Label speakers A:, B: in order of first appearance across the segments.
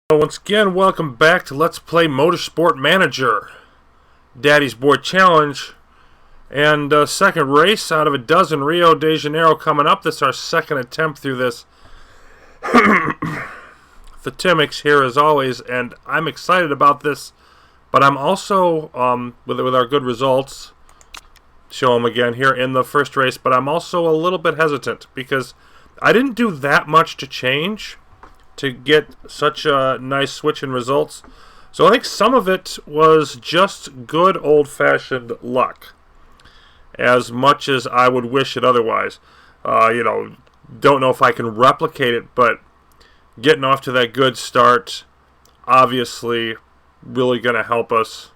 A: Once again, welcome back to Let's Play Motorsport Manager. Daddy's Boy Challenge. And second race out of a dozen, Rio de Janeiro coming up. This is our second attempt through this. The Timmix here as always, and I'm excited about this. But I'm also, with our good results, show them again here in the first race, but I'm also a little bit hesitant because I didn't do that much to change to get such a nice switch in results. So I think some of it was just good old-fashioned luck, as much as I would wish it otherwise. Don't know if I can replicate it, but getting off to that good start, obviously, really going to help us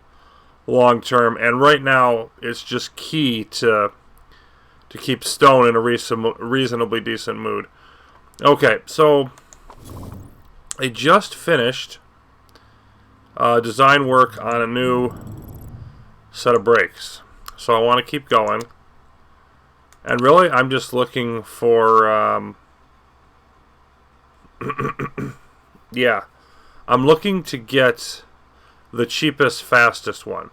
A: long-term. And right now, it's just key to keep Stone in a reasonably decent mood. Okay, so I just finished design work on a new set of brakes, so I want to keep going. And really, I'm just looking for yeah, I'm looking to get the cheapest, fastest one.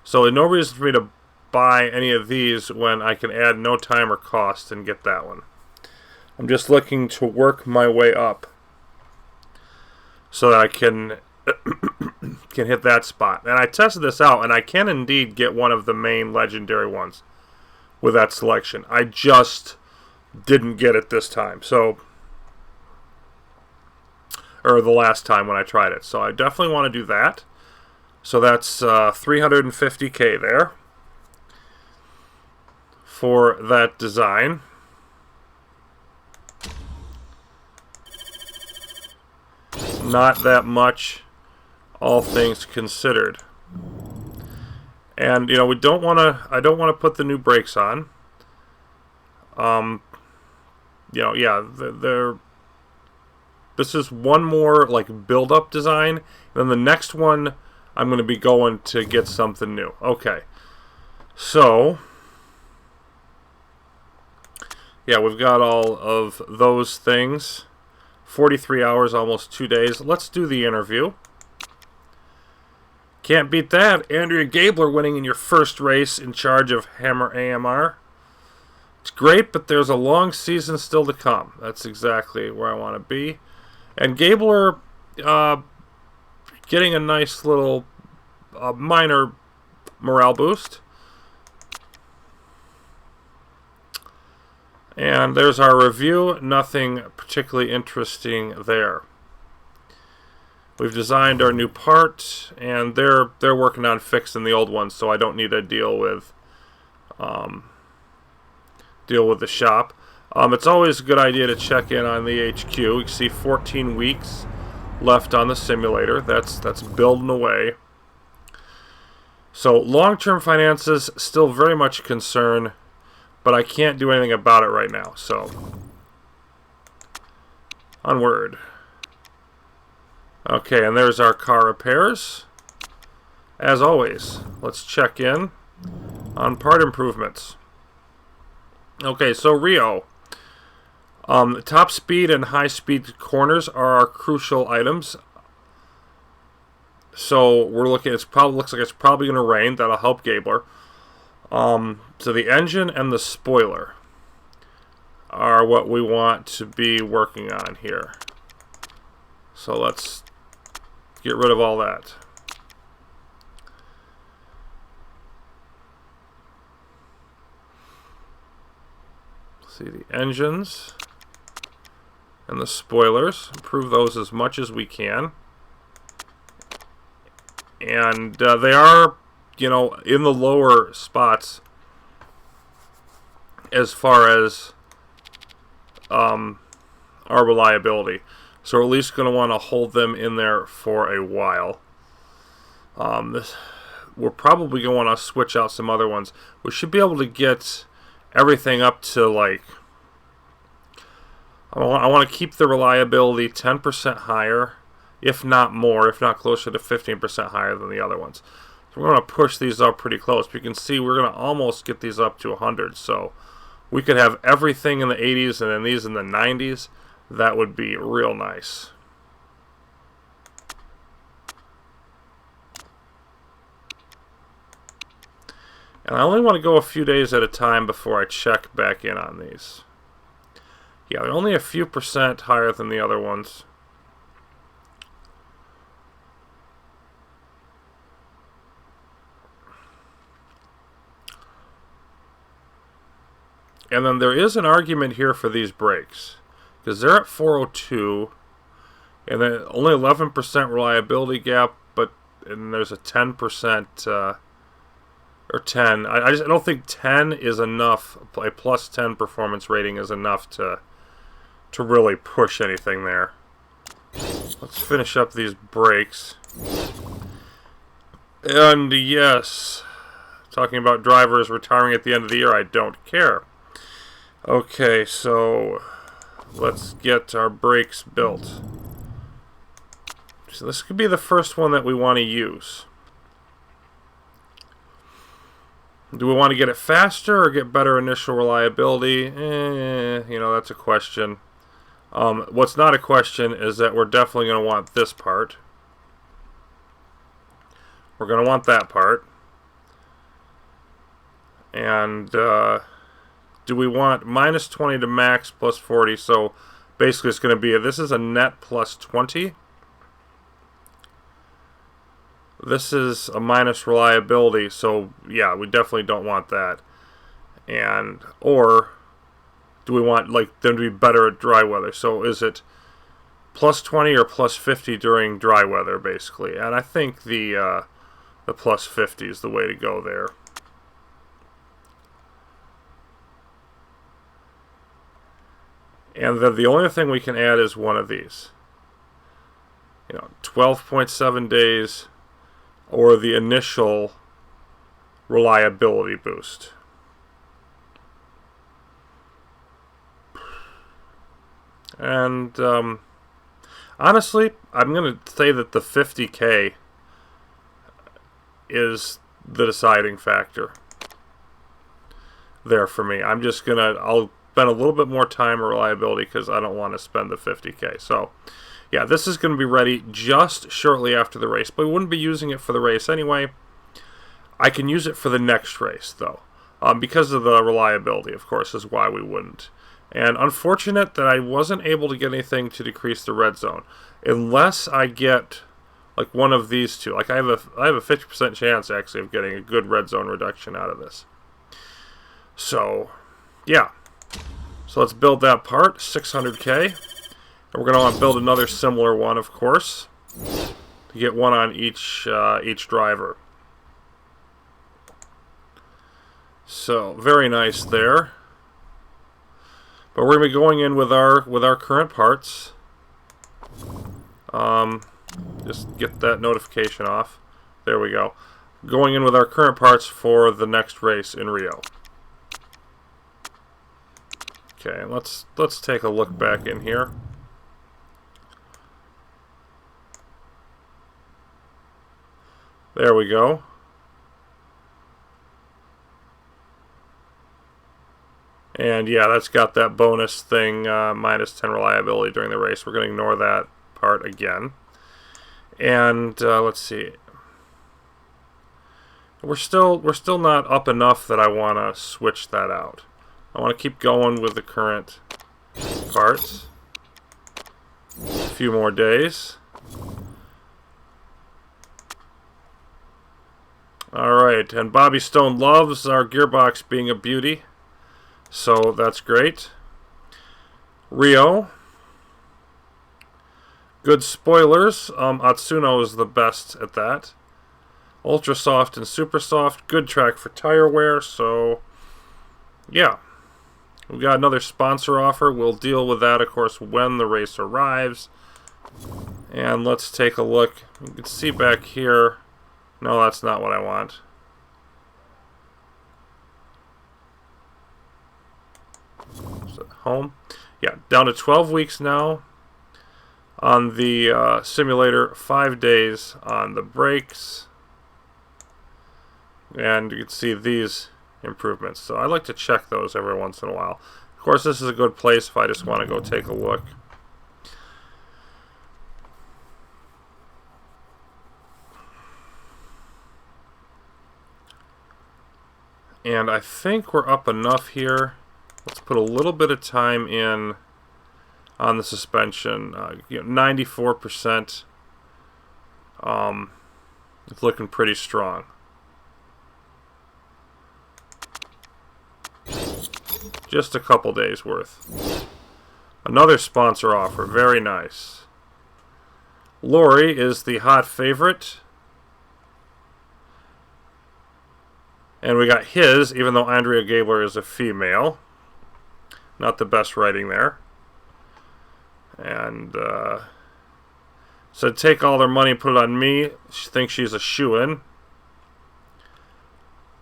A: So there's no reason for me to buy any of these when I can add no time or cost and get that one. I'm just looking to work my way up so that I can hit that spot. And I tested this out, and I can indeed get one of the main legendary ones with that selection. I just didn't get it this time, or the last time when I tried it. So I definitely want to do that. So that's 350K there for that design. Not that much, all things considered. And we don't want to. I don't want to put the new brakes on. Yeah, this is one more like build-up design. Then the next one, I'm going to be going to get something new. Okay, so yeah, we've got all of those things. 43 hours, almost 2 days. Let's do the interview. Can't beat that. Andrea Gabler winning in your first race in charge of Hammer AMR. It's great, but there's a long season still to come. That's exactly where I want to be. And Gabler getting a nice little minor morale boost. And there's our review. Nothing particularly interesting there. We've designed our new part, and they're working on fixing the old ones, so I don't need to deal with the shop. It's always a good idea to check in on the HQ. You can see 14 weeks left on the simulator. That's building away. So long-term finances still very much a concern, but I can't do anything about it right now, so onward. Okay, and there's our car repairs. As always, let's check in on part improvements. Okay, so Rio. Top speed and high speed corners are our crucial items. So we're looking, looks like it's probably going to rain. That'll help Gabler. So the engine and the spoiler are what we want to be working on here. So let's get rid of all that. See the engines and the spoilers. Improve those as much as we can. And they are, in the lower spots as far as our reliability. So we're at least going to want to hold them in there for a while. We're probably going to want to switch out some other ones. We should be able to get everything up to like... I want to keep the reliability 10% higher, if not more, if not closer to 15% higher than the other ones. So we're going to push these up pretty close. But you can see we're going to almost get these up to 100. So we could have everything in the 80s and then these in the 90s. That would be real nice. And I only want to go a few days at a time before I check back in on these. Yeah, they're only a few percent higher than the other ones. And then there is an argument here for these brakes, because they're at 402, and then only 11% reliability gap, and there's a 10%, or 10. I don't think 10 is enough. A plus 10 performance rating is enough to really push anything there. Let's finish up these brakes. And yes, talking about drivers retiring at the end of the year, I don't care. Okay, so let's get our brakes built. So this could be the first one that we want to use. Do we want to get it faster or get better initial reliability? That's a question. What's not a question is that we're definitely going to want this part. We're going to want that part. And do we want minus 20 to max plus 40? So basically it's going to be, this is a net plus 20. This is a minus reliability, so yeah, we definitely don't want that. And, or do we want them to be better at dry weather? So is it plus 20 or plus 50 during dry weather, basically? And I think the plus 50 is the way to go there. And then the only thing we can add is one of these. 12.7 days, or the initial reliability boost. And honestly, I'm going to say that the 50K is the deciding factor there for me. I'll spend a little bit more time on reliability because I don't want to spend the 50K. So yeah, this is going to be ready just shortly after the race, but we wouldn't be using it for the race anyway. I can use it for the next race, though, because of the reliability, of course, is why we wouldn't. And unfortunate that I wasn't able to get anything to decrease the red zone, unless I get one of these two. I have a 50% chance actually of getting a good red zone reduction out of this. So, yeah. So let's build that part, 600K. And we're going to want to build another similar one, of course, to get one on each driver. So very nice there. But we're going to be going in with our current parts. Just get that notification off. There we go. Going in with our current parts for the next race in Rio. Okay, let's take a look back in here. There we go. And yeah, that's got that bonus thing, minus 10 reliability during the race. We're going to ignore that part again. And let's see. We're still not up enough that I want to switch that out. I want to keep going with the current parts. A few more days. Alright, and Bobby Stone loves our gearbox being a beauty, so that's great. Rio. Good spoilers. Atsuno is the best at that. Ultra soft and super soft. Good track for tire wear, so yeah. We've got another sponsor offer. We'll deal with that, of course, when the race arrives. And let's take a look. You can see back here. No, that's not what I want. So home. Yeah, down to 12 weeks now on the simulator, 5 days on the brakes. And you can see these improvements. So I like to check those every once in a while. Of course, this is a good place if I just want to go take a look. And I think we're up enough here. Let's put a little bit of time in on the suspension. 94%. It's looking pretty strong. Just a couple days worth. Another sponsor offer. Very nice. Lori is the hot favorite. And we got his, even though Andrea Gabler is a female. Not the best writing there. And said take all their money and put it on me. She thinks she's a shoo-in.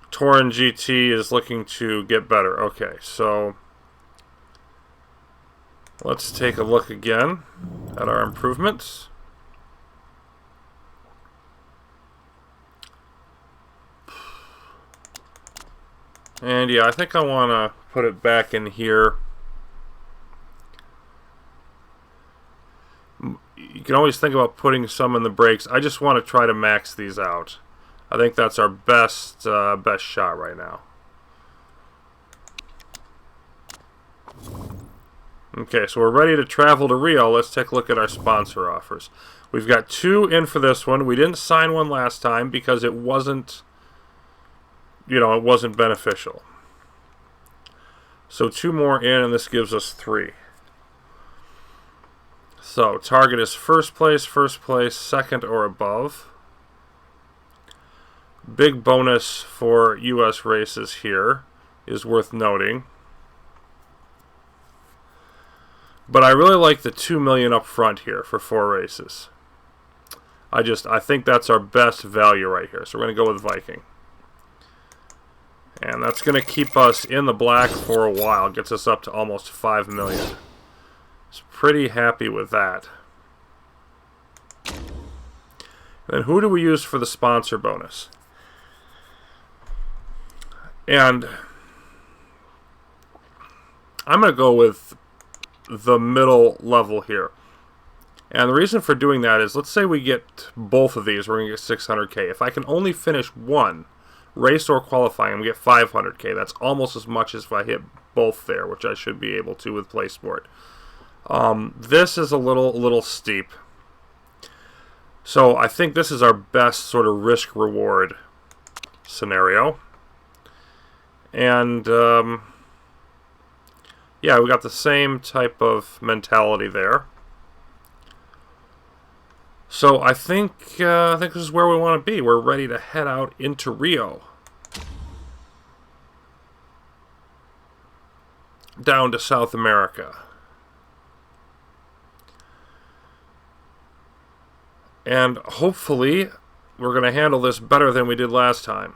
A: Touring GT is looking to get better. Okay, so let's take a look again at our improvements. And yeah, I think I want to put it back in here. You can always think about putting some in the brakes. I just want to try to max these out. I think that's our best shot right now. Okay, so we're ready to travel to Rio. Let's take a look at our sponsor offers. We've got 2 in for this one. We didn't sign one last time because it wasn't, it wasn't beneficial. So 2 more in, and this gives us 3. So target is first place, second or above. Big bonus for U.S. races here is worth noting. But I really like the $2 million up front here for 4 races. I think that's our best value right here. So we're going to go with Viking. And that's going to keep us in the black for a while. Gets us up to almost $5 million. It's pretty happy with that. Then who do we use for the sponsor bonus? And I'm going to go with the middle level here. And the reason for doing that is, let's say we get both of these, we're going to get 600K. If I can only finish one, race or qualifying, I'm going to get 500K. That's almost as much as if I hit both there, which I should be able to with PlaySport. This is a little steep. So I think this is our best sort of risk-reward scenario. And yeah, we got the same type of mentality there. So I think this is where we want to be. We're ready to head out into Rio. Down to South America. And hopefully we're going to handle this better than we did last time.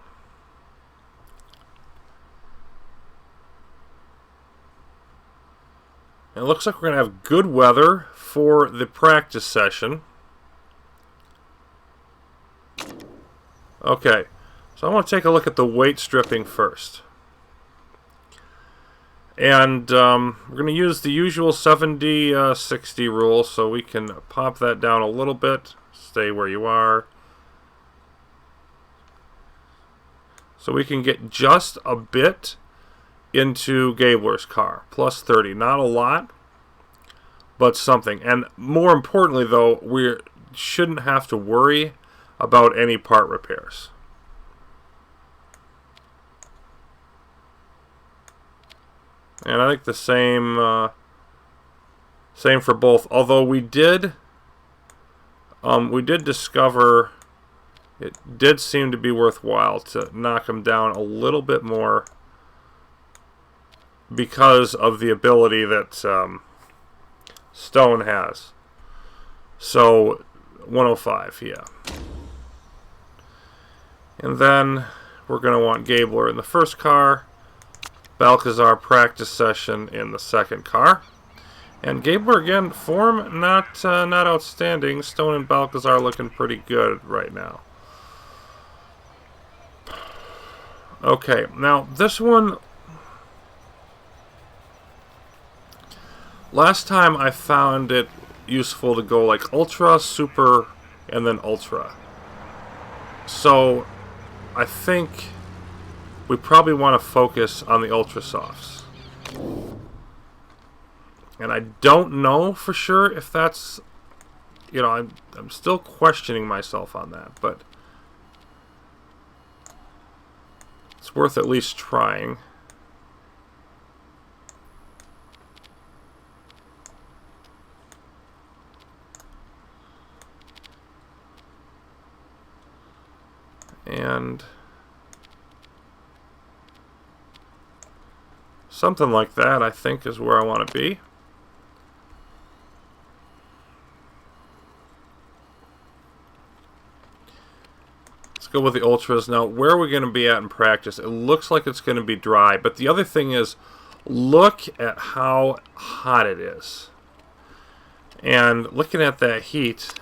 A: And it looks like we're going to have good weather for the practice session. Okay, so I want to take a look at the weight stripping first. And we're going to use the usual 70-60 rule, so we can pop that down a little bit. Stay where you are. So we can get just a bit into Gabler's car. Plus 30. Not a lot, but something. And more importantly, though, we shouldn't have to worry about any part repairs. And I think the same for both. Although we did discover it did seem to be worthwhile to knock them down a little bit more because of the ability that Stone has. So 105, yeah. And then we're going to want Gabler in the first car, Balcazar practice session in the second car. And Gabler, again, form not outstanding. Stone and Balcazar looking pretty good right now. Okay, now this one, last time I found it useful to go like Ultra, Super, and then Ultra. So I think we probably want to focus on the Ultra Softs. And I don't know for sure if that's, you know, I'm still questioning myself on that, but it's worth at least trying. And something like that, I think, is where I want to be. Let's go with the Ultras. Now, where are we going to be at in practice? It looks like it's going to be dry, but the other thing is, look at how hot it is. And looking at that heat,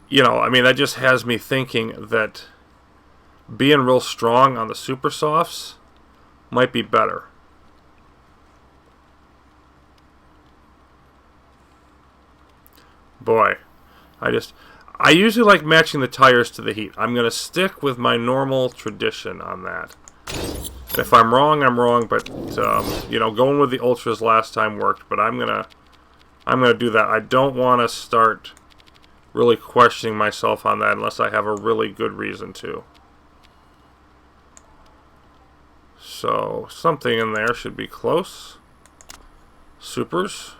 A: you know, I mean, that just has me thinking that being real strong on the Super Softs might be better. Boy, I usually like matching the tires to the heat. I'm going to stick with my normal tradition on that. If I'm wrong, I'm wrong, but, you know, going with the Ultras last time worked, but I'm going to do that. I don't want to start really questioning myself on that unless I have a really good reason to. So, something in there should be close. Supers.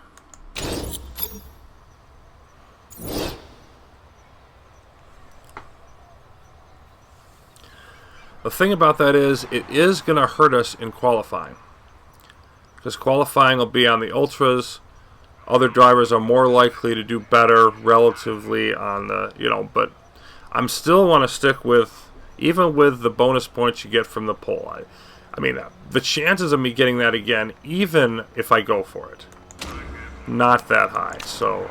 A: The thing about that is, it is going to hurt us in qualifying. Because qualifying will be on the Ultras. Other drivers are more likely to do better relatively on the, you know, but I'm still want to stick with, even with the bonus points you get from the pole. I mean, the chances of me getting that again, even if I go for it, not that high. So,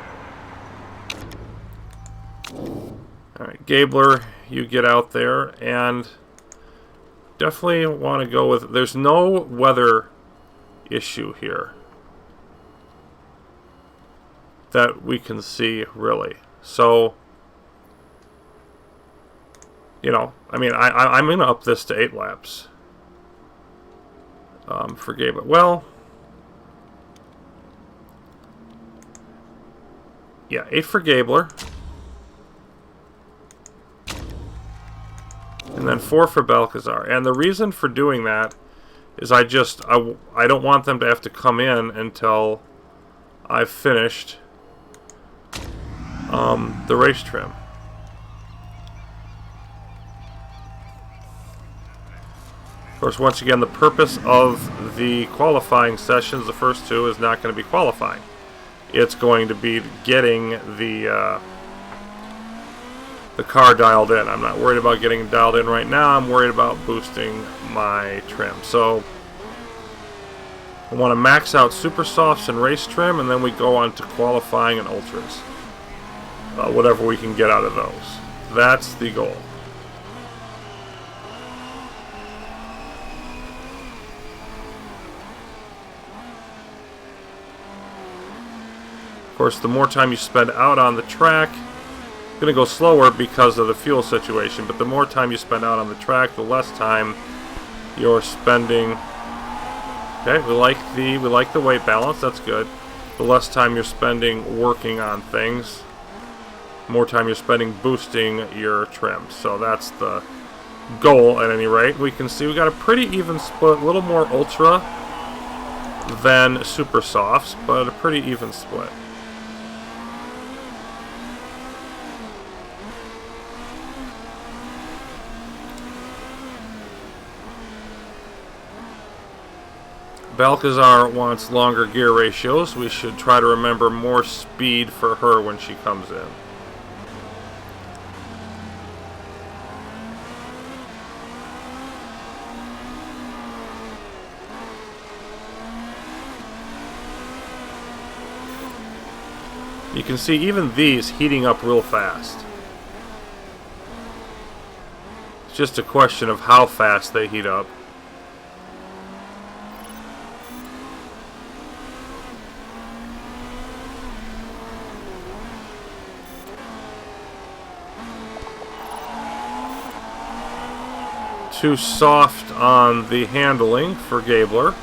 A: all right, Gabler, you get out there, and definitely want to go with, there's no weather issue here that we can see, really. So, you know, I mean, I'm going to up this to 8 laps. For Gabler. Well, yeah, 8 for Gabler. And then 4 for Balcazar. And the reason for doing that is I don't want them to have to come in until I've finished the race trim. Of course, once again, the purpose of the qualifying sessions, the first 2, is not going to be qualifying. It's going to be getting the car dialed in. I'm not worried about getting dialed in right now. I'm worried about boosting my trim. So I want to max out Super Softs and race trim, and then we go on to qualifying and Ultras. Whatever we can get out of those. That's the goal. Of course, the more time you spend out on the track, it's going to go slower because of the fuel situation, but the more time you spend out on the track, the less time you're spending. Okay, we like the weight balance, that's good. The less time you're spending working on things, more time you're spending boosting your trim. So that's the goal at any rate. We can see we got a pretty even split, a little more Ultra than Super Softs, but a pretty even split. Balcazar wants longer gear ratios. We should try to remember more speed for her when she comes in. You can see even these heating up real fast. It's just a question of how fast they heat up. too soft on the handling for Gabler.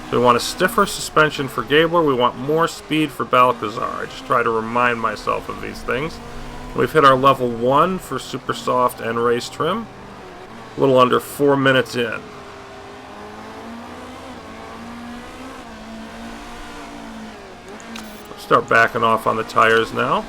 A: So we want a stiffer suspension for Gabler. We want more speed for Balcazar. I just try to remind myself of these things. We've hit our level 1 for super soft and race trim. A little under 4 minutes in. Start backing off on the tires now.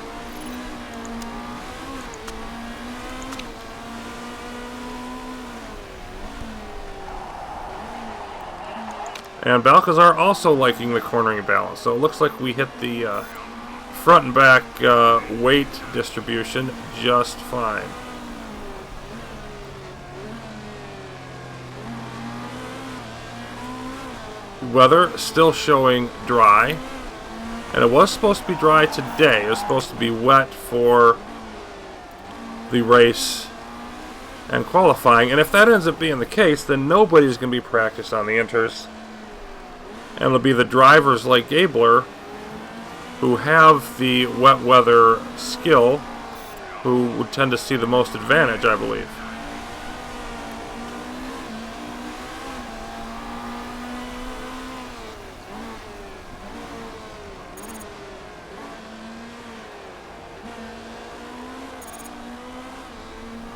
A: And Balcazar also liking the cornering balance. So it looks like we hit the front and back weight distribution just fine. Weather still showing dry. And it was supposed to be dry today. It was supposed to be wet for the race and qualifying. And if that ends up being the case, then nobody's going to be practiced on the inters. And it'll be the drivers like Gabler who have the wet weather skill who would tend to see the most advantage, I believe.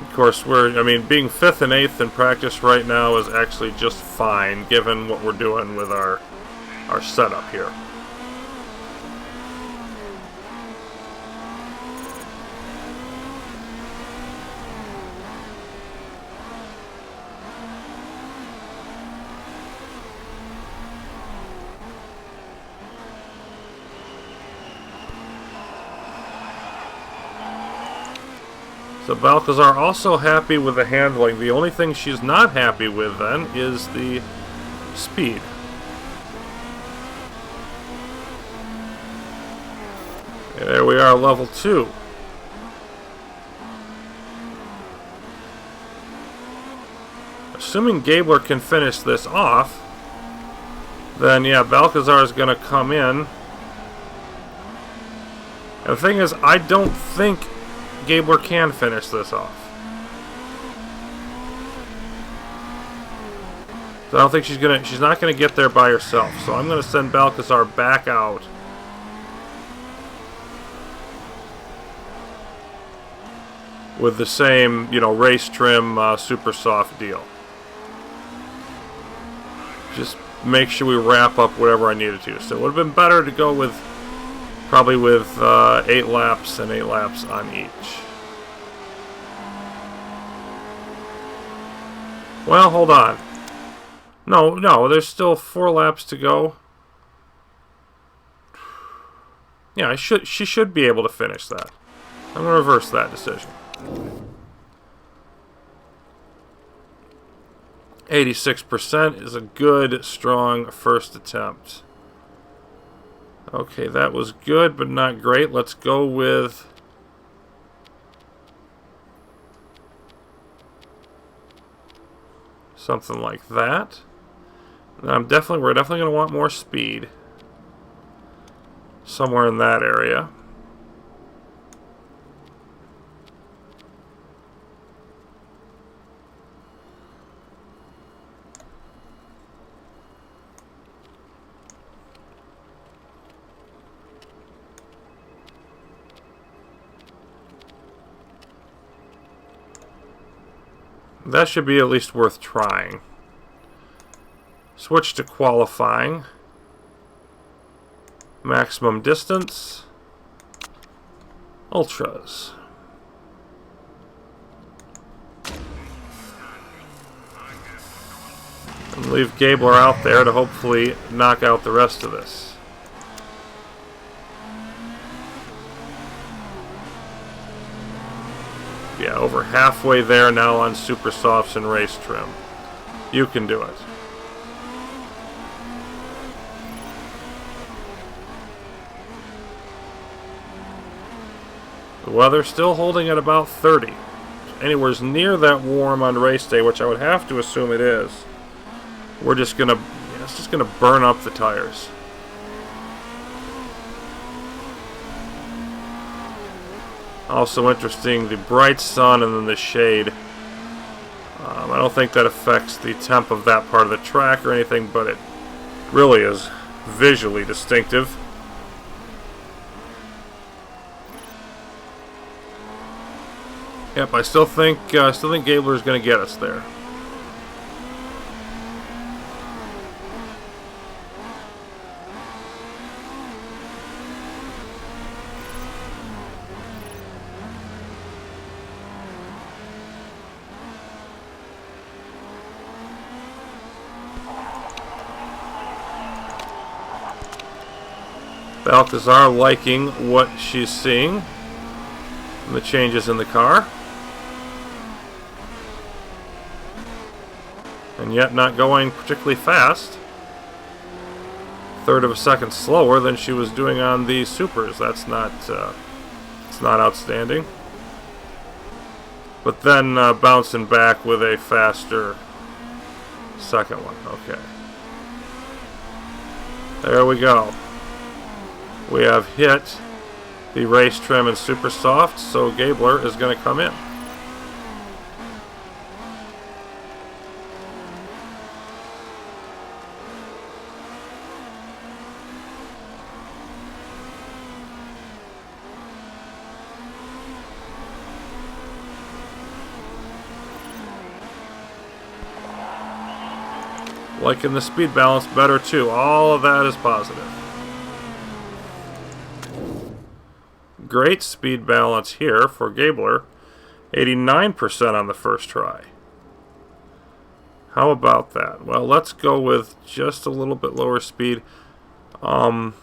A: Of course, being 5th and 8th in practice right now is actually just fine, given what we're doing with our setup here. So Balcazar also happy with the handling. The only thing she's not happy with then is the speed. And there we are, level 2. Assuming Gabler can finish this off, then yeah, Balcazar is going to come in. And the thing is, I don't think Gabler can finish this off. So I don't think she's not gonna get there by herself. So I'm gonna send Balcazar back out. With the same, race trim, super soft deal. Just make sure we wrap up whatever I needed to. So it would have been better to go with probably with 8 laps and 8 laps on each. Well, hold on. No, there's still 4 laps to go. Yeah, she should be able to finish that. I'm going to reverse that decision. 86% is a good, strong first attempt. Okay, that was good, but not great. Let's go with something like that. Now we're definitely going to want more speed. Somewhere in that area. That should be at least worth trying. Switch to qualifying. Maximum distance. Ultras. And leave Gabler out there to hopefully knock out the rest of this. Yeah, over halfway there now on super softs and race trim. You can do it. The weather still holding at about 30. Anywhere near that warm on race day, which I would have to assume it is. We're just gonna, it's just gonna burn up the tires. Also interesting, the bright sun and then the shade I don't think that affects the temp of that part of the track or anything, but it really is visually distinctive. Yep, I still think Gabler is going to get us there. Balthazar liking what she's seeing and the changes in the car, and yet not going particularly fast. Third of a second slower than she was doing on the supers. That's not it's not outstanding. But then bouncing back with a faster second one. Okay, there we go. We have hit the race trim and super soft, so Gabler is going to come in. Liking the speed balance better too. All of that is positive. Great speed balance here for Gabler. 89% on the first try. How about that? Well, let's go with just a little bit lower speed. And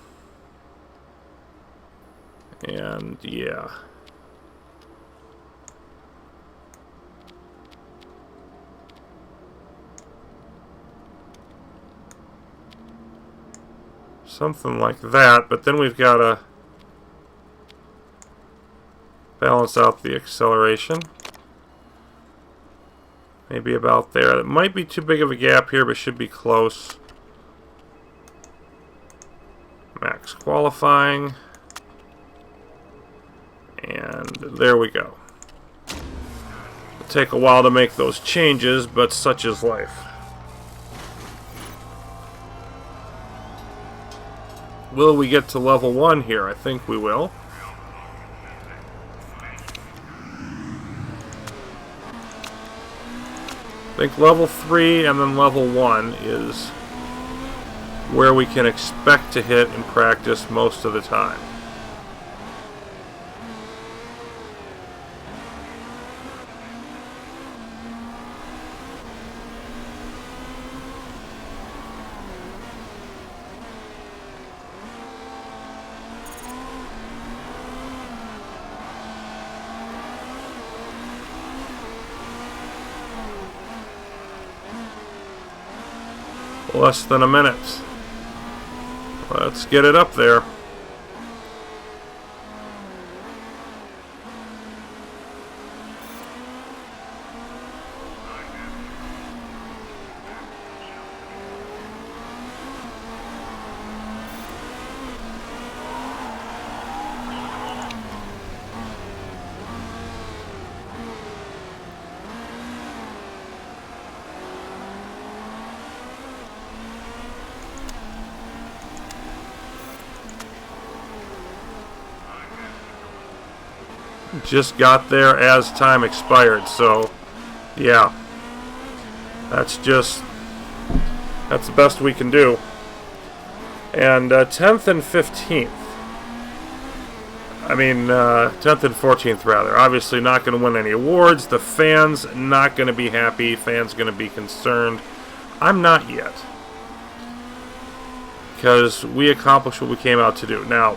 A: yeah. Something like that, but then we've got to balance out the acceleration. Maybe about there. It might be too big of a gap here, but should be close. Max qualifying. And there we go. It'll take a while to make those changes, but such is life. Will we get to level 1 here? I think we will. I think level 3 and then level 1 is where we can expect to hit in practice most of the time. Less than a minute. Let's get it up there. Just got there as time expired, so yeah, that's the best we can do. And 10th and 15th, 10th and 14th rather, obviously not going to win any awards. The fans not going to be happy, fans going to be concerned. I'm not yet, because we accomplished what we came out to do. Now,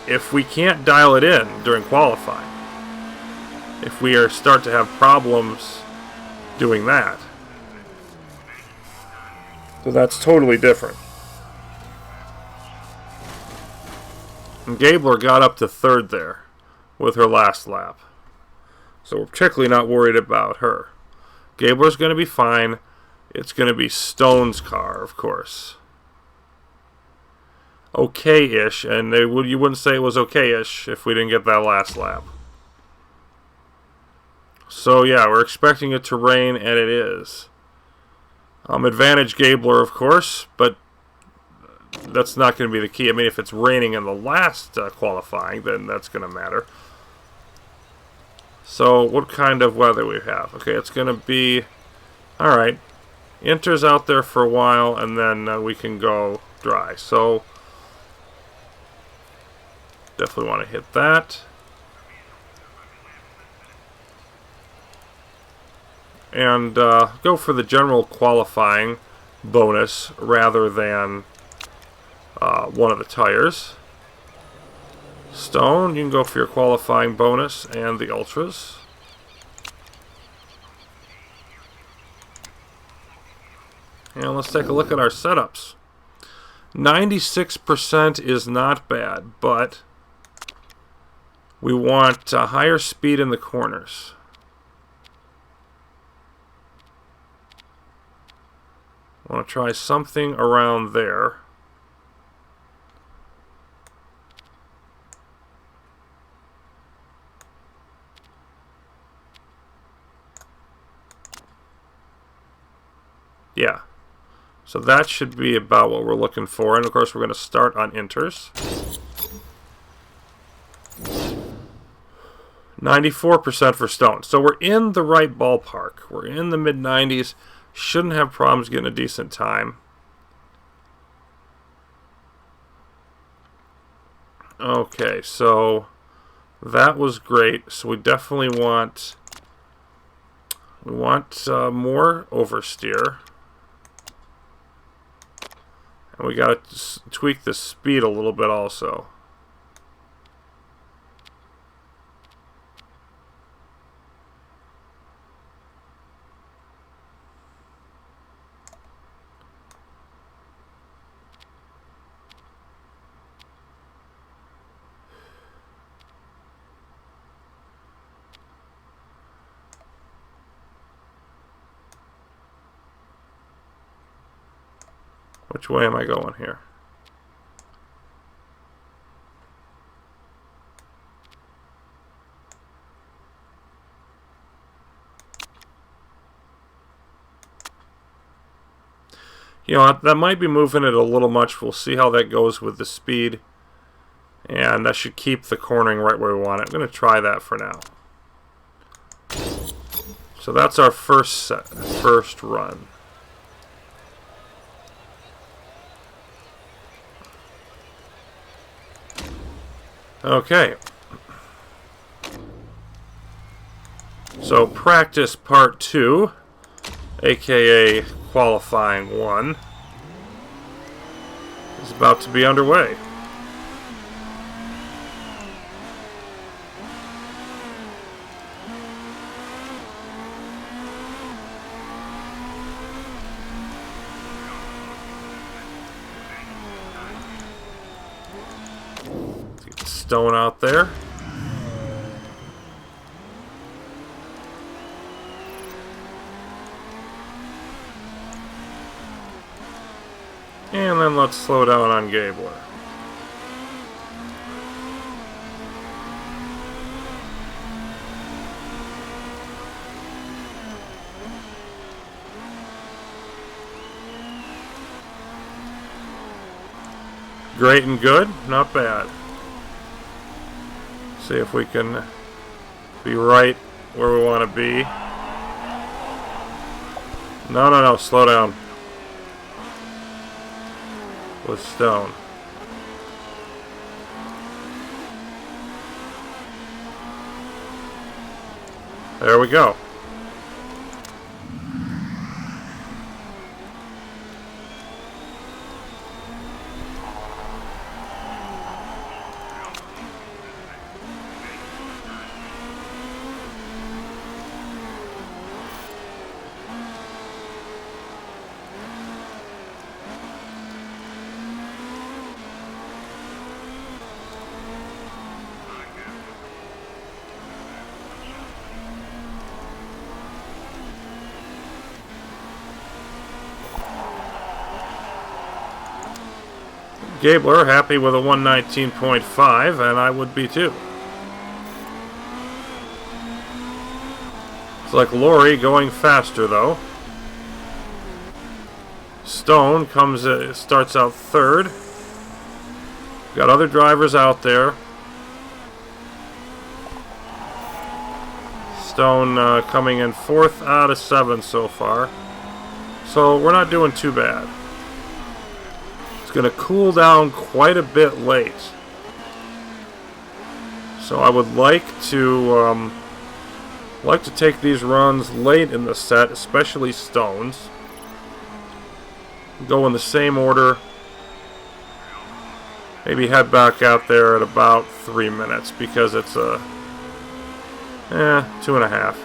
A: if we can't dial it in during qualifying, if we start to have problems doing that, so that's totally different. And Gabler got up to 3rd there with her last lap, so we're particularly not worried about her. Gabler's going to be fine. It's going to be Stone's car, of course. Okay-ish, and you wouldn't say it was okay-ish if we didn't get that last lap. So yeah, we're expecting it to rain, and it is. Advantage Gabler, of course, but that's not going to be the key. I mean, if it's raining in the last qualifying, then that's going to matter. So what kind of weather we have? Okay, it's going to be... Alright. Inter's out there for a while, and then we can go dry. So definitely want to hit that. And go for the general qualifying bonus rather than one of the tires. Stone, you can go for your qualifying bonus and the ultras. And let's take a look at our setups. 96% is not bad, but we want higher speed in the corners. I want to try something around there. Yeah. So that should be about what we're looking for. And of course we're going to start on inters. 94% for Stone. So we're in the right ballpark. We're in the mid-90s. Shouldn't have problems getting a decent time. Okay, so that was great. So we definitely want more oversteer. And we got to tweak the speed a little bit also. Which way am I going here? You know, that might be moving it a little much. We'll see how that goes with the speed. And that should keep the cornering right where we want it. I'm going to try that for now. So that's our first run. Okay. So practice part 2, aka qualifying 1, is about to be underway. Stone out there. And then let's slow down on Gabler. Great and good, not bad. See if we can be right where we want to be. No, slow down. With Stone. There we go. Gabler happy with a 119.5, and I would be too. It's like Lori going faster though. Stone starts out third. Got other drivers out there. Stone coming in 4th out of 7 so far. So we're not doing too bad. It's going to cool down quite a bit late. So I would like to take these runs late in the set, especially Stone's. Go in the same order. Maybe head back out there at about 3 minutes because it's a 2.5,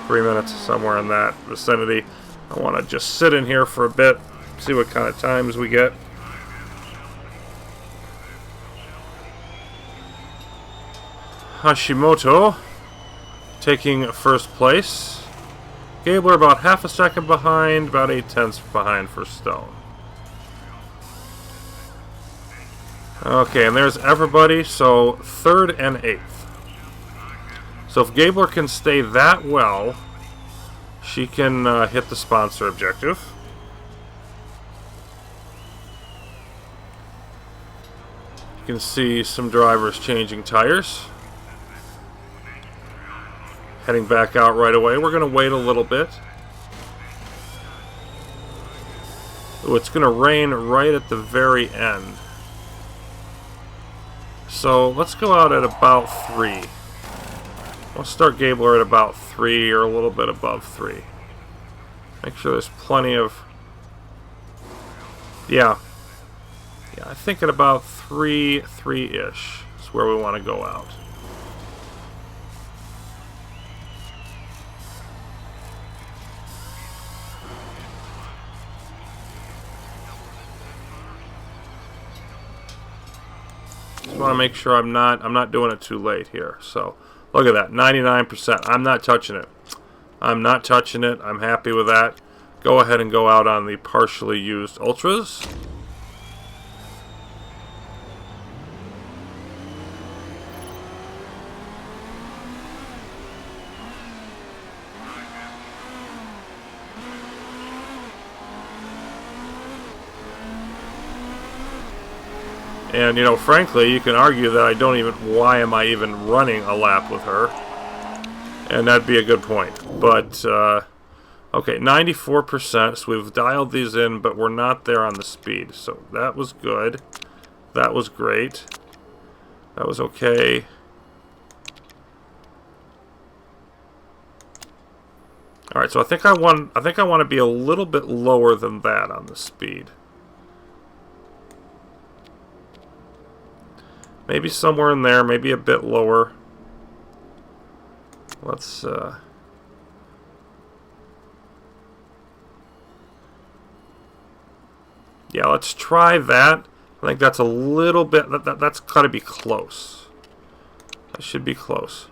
A: 3 minutes, somewhere in that vicinity. I want to just sit in here for a bit, see what kind of times we get. Hashimoto taking 1st place. Gabler about half a second behind, about 8/10 behind for Stone. Okay, and there's everybody, so 3rd and 8th. So if Gabler can stay that well, she can hit the sponsor objective. You can see some drivers changing tires. Heading back out right away. We're going to wait a little bit. Ooh, it's going to rain right at the very end. So let's go out at about 3. We'll start Gabler at about 3 or a little bit above 3. Make sure there's plenty of... Yeah, I think at about 3-ish is where we want to go out. Just want to make sure I'm not doing it too late here. So look at that, 99%. I'm not touching it. I'm not touching it. I'm happy with that. Go ahead and go out on the partially used Ultras. And, you know, frankly, you can argue that why am I even running a lap with her? And that'd be a good point. But, okay, 94%, so we've dialed these in, but we're not there on the speed. So that was good. That was great. That was okay. Alright, so I think I want to be a little bit lower than that on the speed. Maybe somewhere in there, maybe a bit lower. Let's, yeah, let's try that. I think that's a little bit, that's got to be close. That should be close.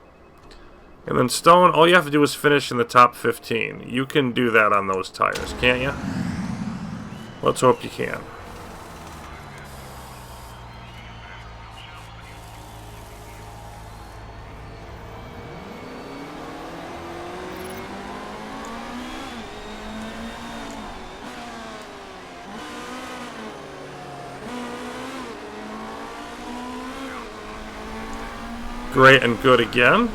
A: And then Stone, all you have to do is finish in the top 15. You can do that on those tires, can't you? Let's hope you can. Great and good again.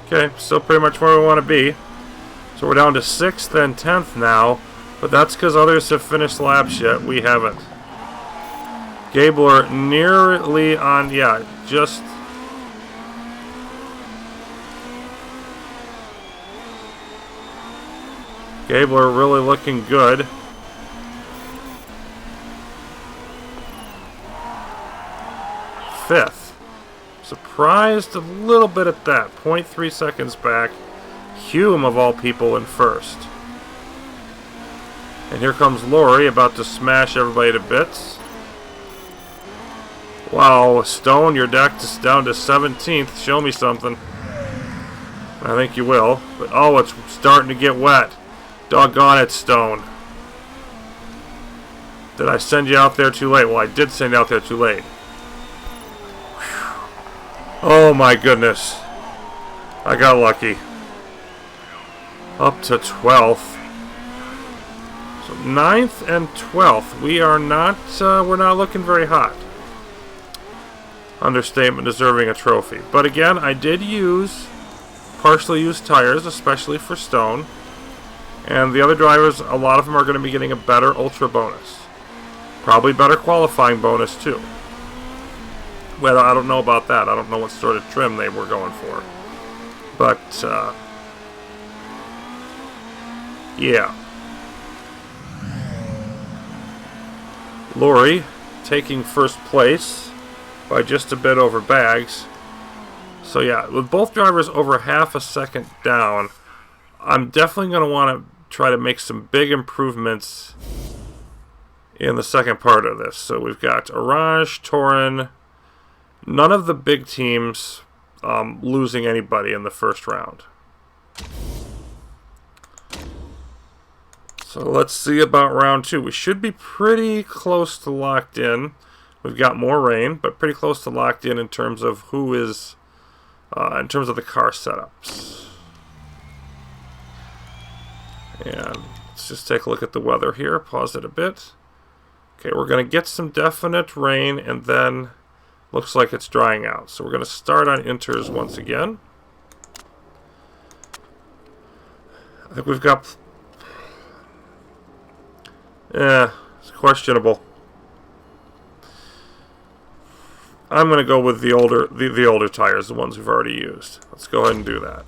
A: Okay, still pretty much where we want to be. So we're down to 6th and 10th now, but that's because others have finished laps yet. We haven't. Gabler nearly on, yeah, just... Gabler really looking good. Fifth. Surprised a little bit at that. 0.3 seconds back. Hume, of all people, in first. And here comes Lori, about to smash everybody to bits. Wow, Stone, your deck is down to 17th. Show me something. I think you will. But oh, it's starting to get wet. Doggone it, Stone. Did I send you out there too late? Well, I did send you out there too late. Whew. Oh my goodness. I got lucky. Up to 12th. So 9th and 12th. We are not, we're not looking very hot. Understatement, deserving a trophy. But again, I did use partially used tires, especially for Stone. And the other drivers, a lot of them are going to be getting a better ultra bonus. Probably better qualifying bonus too. Well, I don't know about that. I don't know what sort of trim they were going for. But, yeah. Lori taking first place by just a bit over Bags. So yeah, with both drivers over half a second down, I'm definitely going to want to try to make some big improvements in the second part of this. So we've got Orange, Torin, none of the big teams losing anybody in the first round. So let's see about round 2. We should be pretty close to locked in. We've got more rain, but pretty close to locked in terms of who is, in terms of the car setups. And let's just take a look at the weather here. Pause it a bit. Okay, we're going to get some definite rain, and then looks like it's drying out. So we're going to start on inters once again. I think we've got... it's questionable. I'm going to go with the older tires, the ones we've already used. Let's go ahead and do that.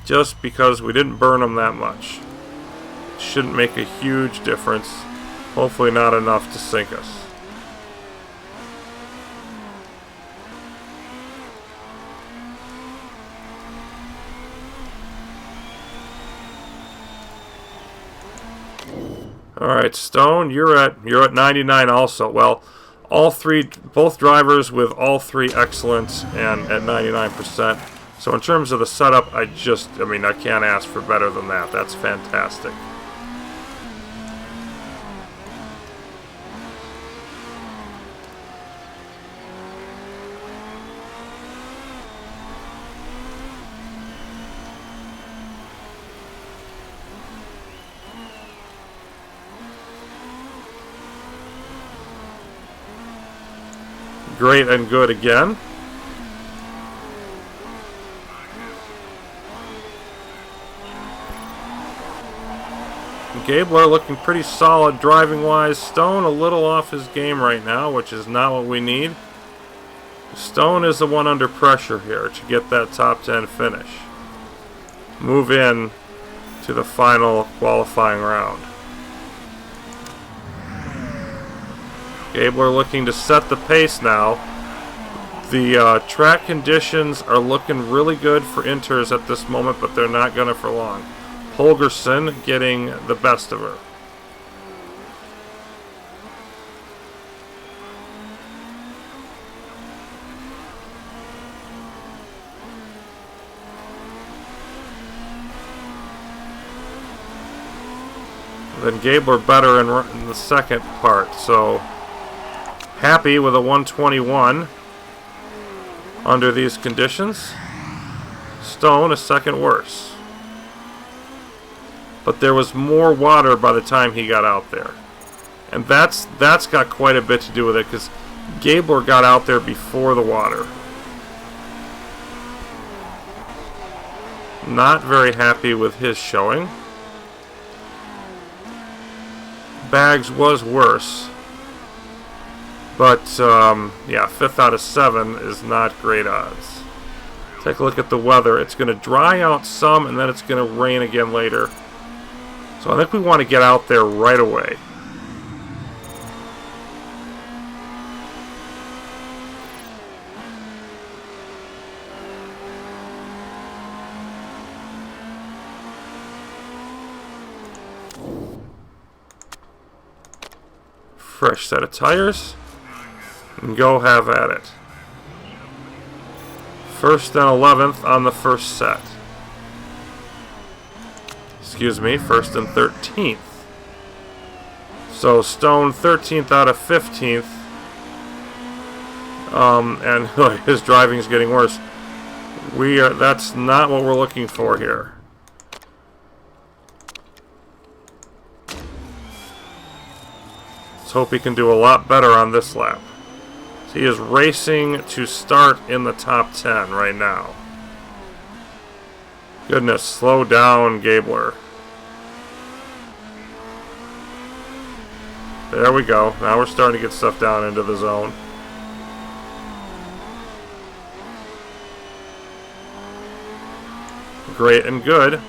A: Just because we didn't burn them that much. It shouldn't make a huge difference. Hopefully not enough to sink us. Alright, Stone, you're at 99 also. Well, both drivers with all three excellent and at 99%. So in terms of the setup, I can't ask for better than that. That's fantastic. Great and good again. Gabler looking pretty solid driving-wise. Stone a little off his game right now, which is not what we need. Stone is the one under pressure here to get that top 10 finish. Move in to the final qualifying round. Gabler looking to set the pace now. The track conditions are looking really good for inters at this moment, but they're not going to for long. Holgerson getting the best of her. Then Gabler better in the second part, so happy with a 121 under these conditions. Stone a second worse. But there was more water by the time he got out there. And that's got quite a bit to do with it, because Gabler got out there before the water. Not very happy with his showing. Bags was worse. But, yeah, 5th out of 7 is not great odds. Take a look at the weather. It's going to dry out some, and then it's going to rain again later. So I think we want to get out there right away. Fresh set of tires. And go have at it. First and 11th on the first set. Excuse me, first and 13th. So Stone 13th out of 15th. And his driving is getting worse. That's not what we're looking for here. Let's hope he can do a lot better on this lap. So he is racing to start in the top 10 right now. Goodness, slow down, Gabler. There we go. Now we're starting to get stuff down into the zone. Great and good.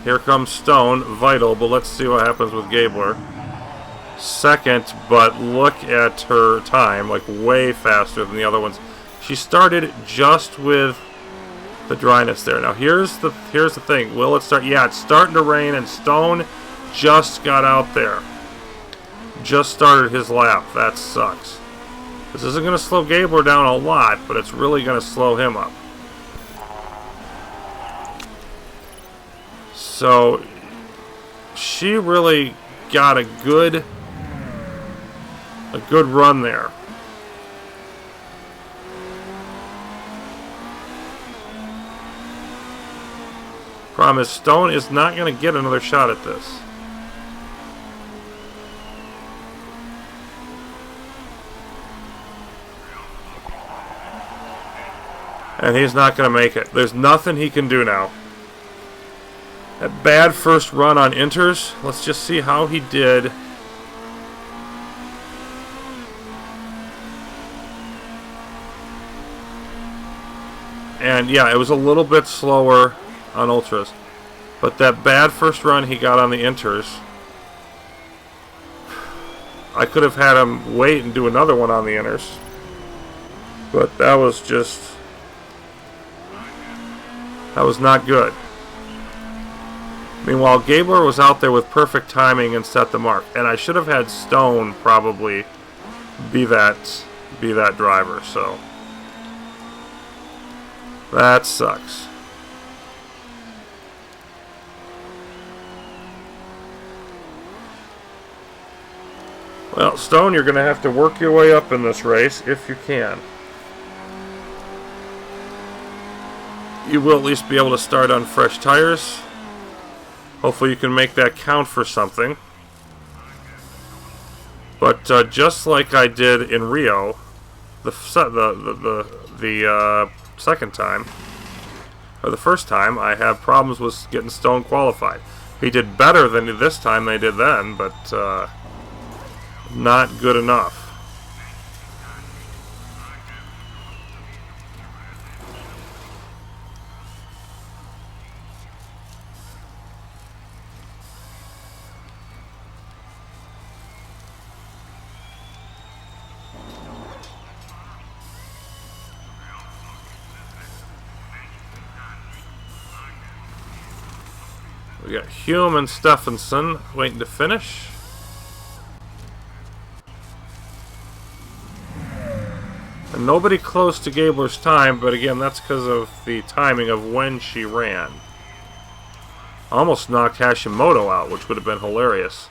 A: Here comes Stone, vital, but let's see what happens with Gabler. Second, but look at her time, like way faster than the other ones. She started just with the dryness there. Now here's the thing. Will it start? Yeah, it's starting to rain, and Stone just got out there. Just started his lap. That sucks. This isn't going to slow Gabler down a lot, but it's really going to slow him up. So she really got a good run there. Problem is, Stone is not going to get another shot at this. And he's not going to make it. There's nothing he can do now. That bad first run on inters. Let's just see how he did. And yeah, it was a little bit slower on ultras. But that bad first run he got on the inters, I could have had him wait and do another one on the inters. But that was not good. Meanwhile, Gabler was out there with perfect timing and set the mark. And I should have had Stone probably be that driver, so that sucks. Well, Stone, you're going to have to work your way up in this race if you can. You will at least be able to start on fresh tires. Hopefully you can make that count for something. But just like I did in Rio, the second time, or the first time, I have problems with getting Stone qualified. He did better than this time they did then, but not good enough. We got Hume and Stephenson waiting to finish. And nobody close to Gabler's time, but again, that's because of the timing of when she ran. Almost knocked Hashimoto out, which would have been hilarious.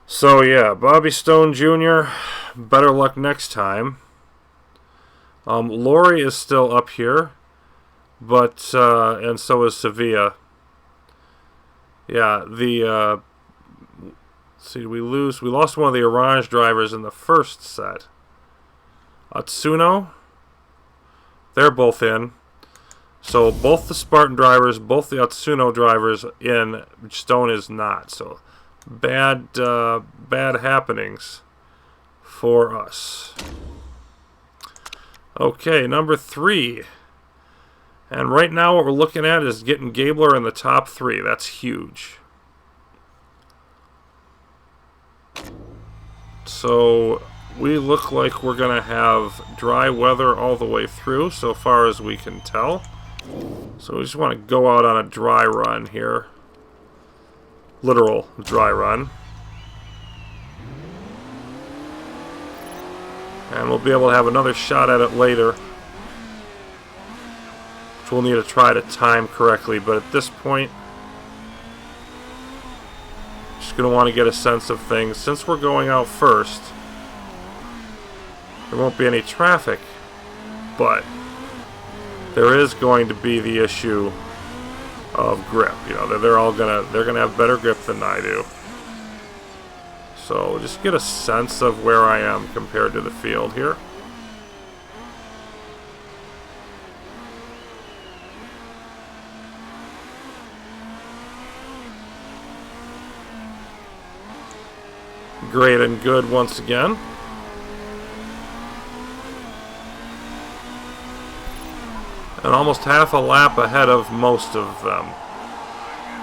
A: So yeah, Bobby Stone Jr., better luck next time. Lori is still up here, but and so is Sevilla. Yeah, see, we lost one of the Orange drivers in the first set. Atsuno, they're both in. So both the Spartan drivers, both the Atsuno drivers in. Stone is not. So bad happenings for us. Okay, number 3. And right now what we're looking at is getting Gabler in the top 3. That's huge. So we look like we're going to have dry weather all the way through, so far as we can tell. So we just want to go out on a dry run here. Literal dry run. And we'll be able to have another shot at it later, which we'll need to try to time correctly. But at this point, just going to want to get a sense of things. Since we're going out first, there won't be any traffic, but there is going to be the issue of grip. You know, they're gonna have better grip than I do. So just get a sense of where I am compared to the field here. Great and good once again. And almost half a lap ahead of most of them,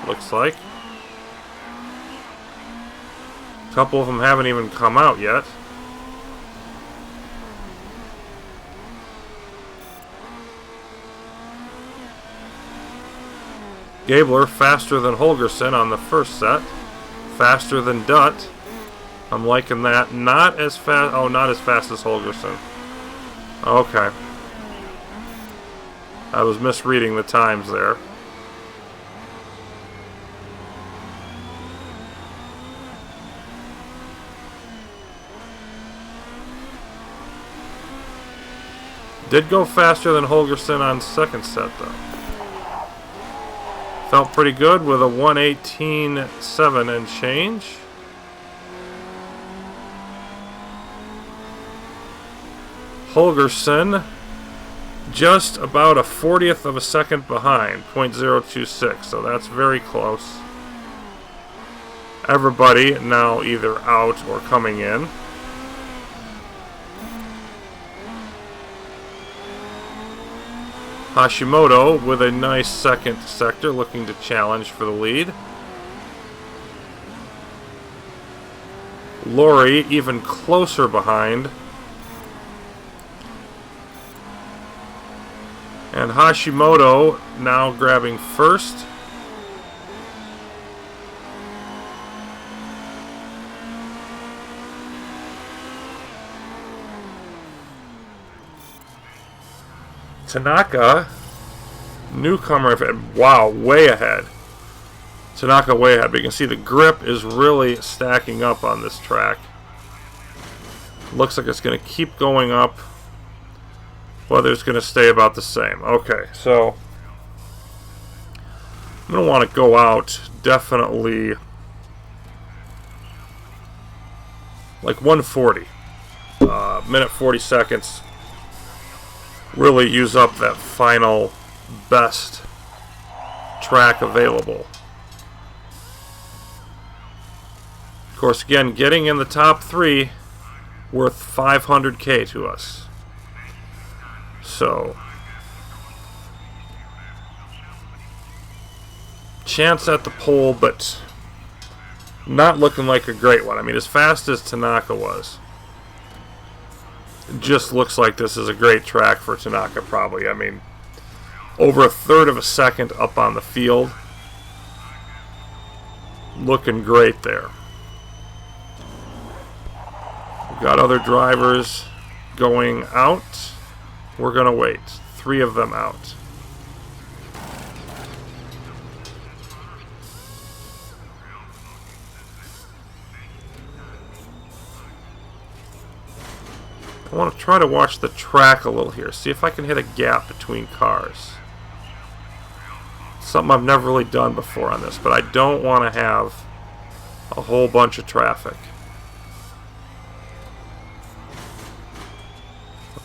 A: looks like. A couple of them haven't even come out yet. Gabler faster than Holgerson on the first set. Faster than Dutt. I'm liking that. Not as fast. Oh, not as fast as Holgerson. Okay. I was misreading the times there. Did go faster than Holgerson on second set, though. Felt pretty good with a 1:18.7 and change. Holgerson just about a 40th of a second behind, 0.026, so that's very close. Everybody now either out or coming in. Hashimoto with a nice second sector, looking to challenge for the lead. Lori even closer behind. And Hashimoto now grabbing first. Tanaka, newcomer, wow, way ahead. Tanaka way ahead, but you can see the grip is really stacking up on this track. Looks like it's going to keep going up. Weather's going to stay about the same. Okay, so I'm going to want to go out definitely like 140. Minute 40 seconds. Really use up that final best track available. Of course, again, getting in the top 3 worth 500K to us. So, chance at the pole, but not looking like a great one. I mean, as fast as Tanaka was, it just looks like this is a great track for Tanaka, probably. I mean, over a third of a second up on the field. Looking great there. We've got other drivers going out. We're going to wait. 3 of them out. I want to try to watch the track a little here. See if I can hit a gap between cars. Something I've never really done before on this, but I don't want to have a whole bunch of traffic.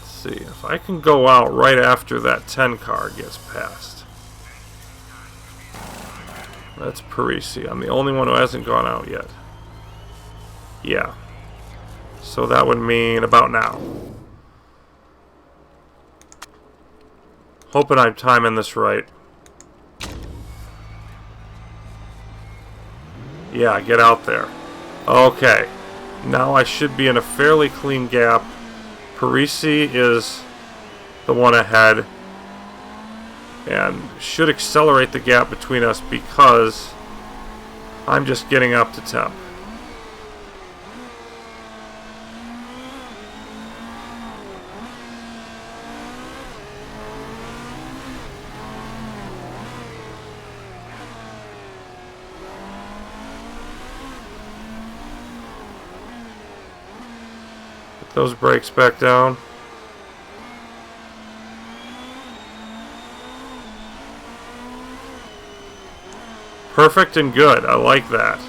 A: See if I can go out right after that 10 car gets passed. That's Parisi. I'm the only one who hasn't gone out yet. Yeah. So that would mean about now. Hoping I'm timing this right. Yeah, get out there. Okay. Now I should be in a fairly clean gap. Parisi is the one ahead. And should accelerate the gap between us because I'm just getting up to temp. Put those brakes back down. Perfect and good. I like that.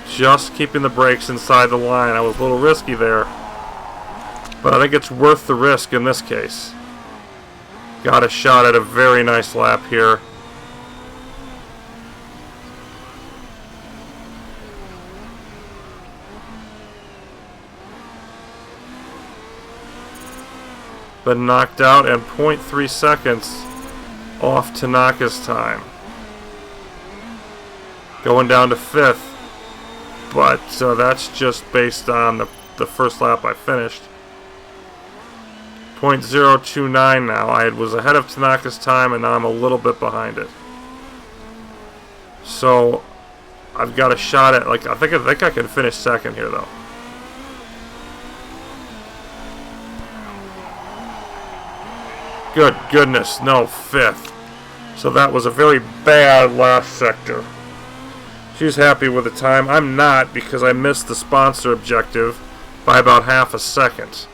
A: Just keeping the brakes inside the line. I was a little risky there. But I think it's worth the risk in this case. Got a shot at a very nice lap here. Been knocked out and 0.3 seconds off Tanaka's time. Going down to 5th. But that's just based on the first lap I finished. 0.029 now. I was ahead of Tanaka's time and now I'm a little bit behind it. So I've got a shot at, like, I think I can finish second here though. Good goodness, no, 5th. So that was a very bad last sector. She's happy with the time. I'm not because I missed the sponsor objective by about half a second.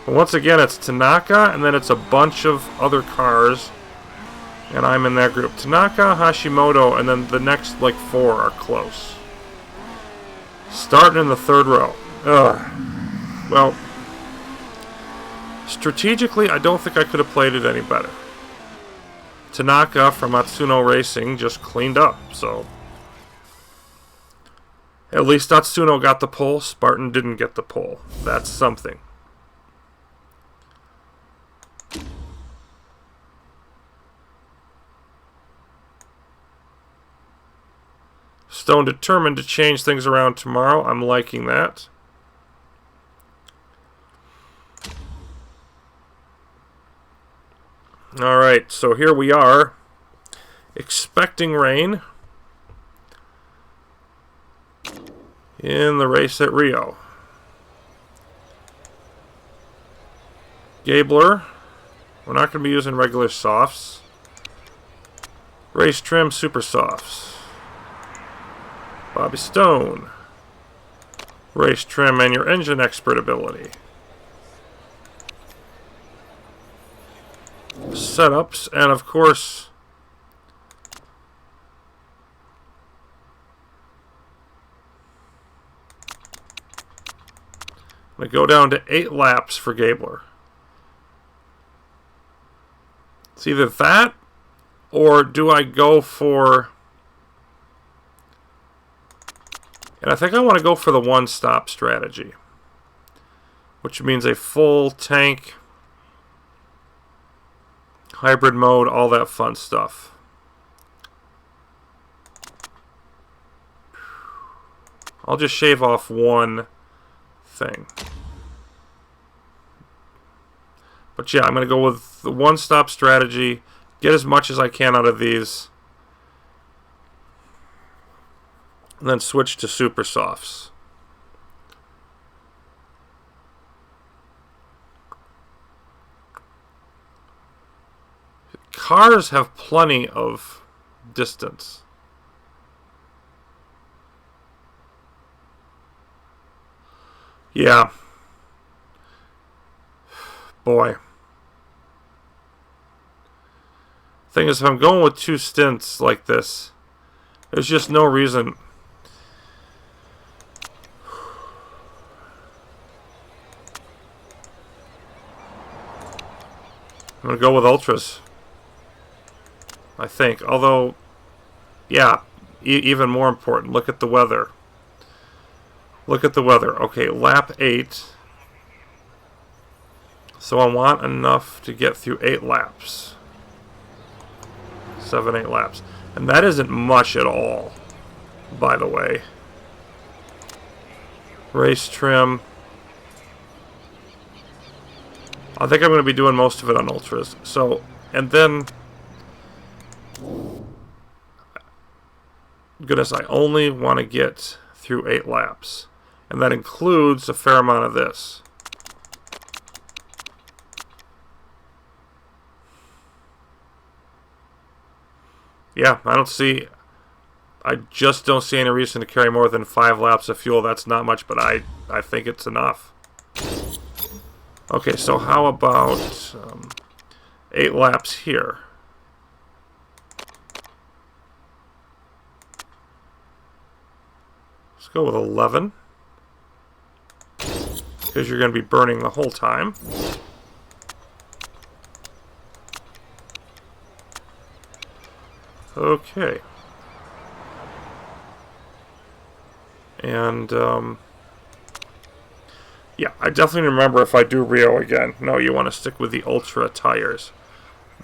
A: But once again, it's Tanaka, and then it's a bunch of other cars. And I'm in that group. Tanaka, Hashimoto, and then the next, like, 4 are close. Starting in the 3rd row. Ugh. Well, strategically, I don't think I could have played it any better. Tanaka from Atsuno Racing just cleaned up, so at least Atsuno got the pole. Spartan didn't get the pole. That's something. Stone determined to change things around tomorrow. I'm liking that. Alright, so here we are, expecting rain in the race at Rio. Gabler, we're not going to be using regular softs. Race trim super softs. Bobby Stone, race trim and your engine expert ability. Setups, and of course I'm going to go down to 8 laps for Gabler. It's either that or do I go for, and I think I want to go for the one-stop strategy, which means a full tank, hybrid mode, all that fun stuff. I'll just shave off one thing. But yeah, I'm going to go with the one-stop strategy, get as much as I can out of these, and then switch to super softs. Cars have plenty of distance. Yeah. Boy. Thing is, if I'm going with 2 stints like this, there's just no reason. I'm going to go with ultras, I think. Although, yeah, even more important, look at the weather. Look at the weather. Okay, lap 8. So I want enough to get through 8 laps. 7, 8 laps. And that isn't much at all, by the way. Race trim. I think I'm going to be doing most of it on Ultras. So, and then... Goodness, I only want to get through 8 laps. And that includes a fair amount of this. Yeah, I just don't see any reason to carry more than 5 laps of fuel. That's not much, but I think it's enough. Okay, so how about 8 laps here? Let's go with 11. Because you're going to be burning the whole time. Okay. And, yeah, I definitely remember if I do Rio again. No, you want to stick with the Ultra tires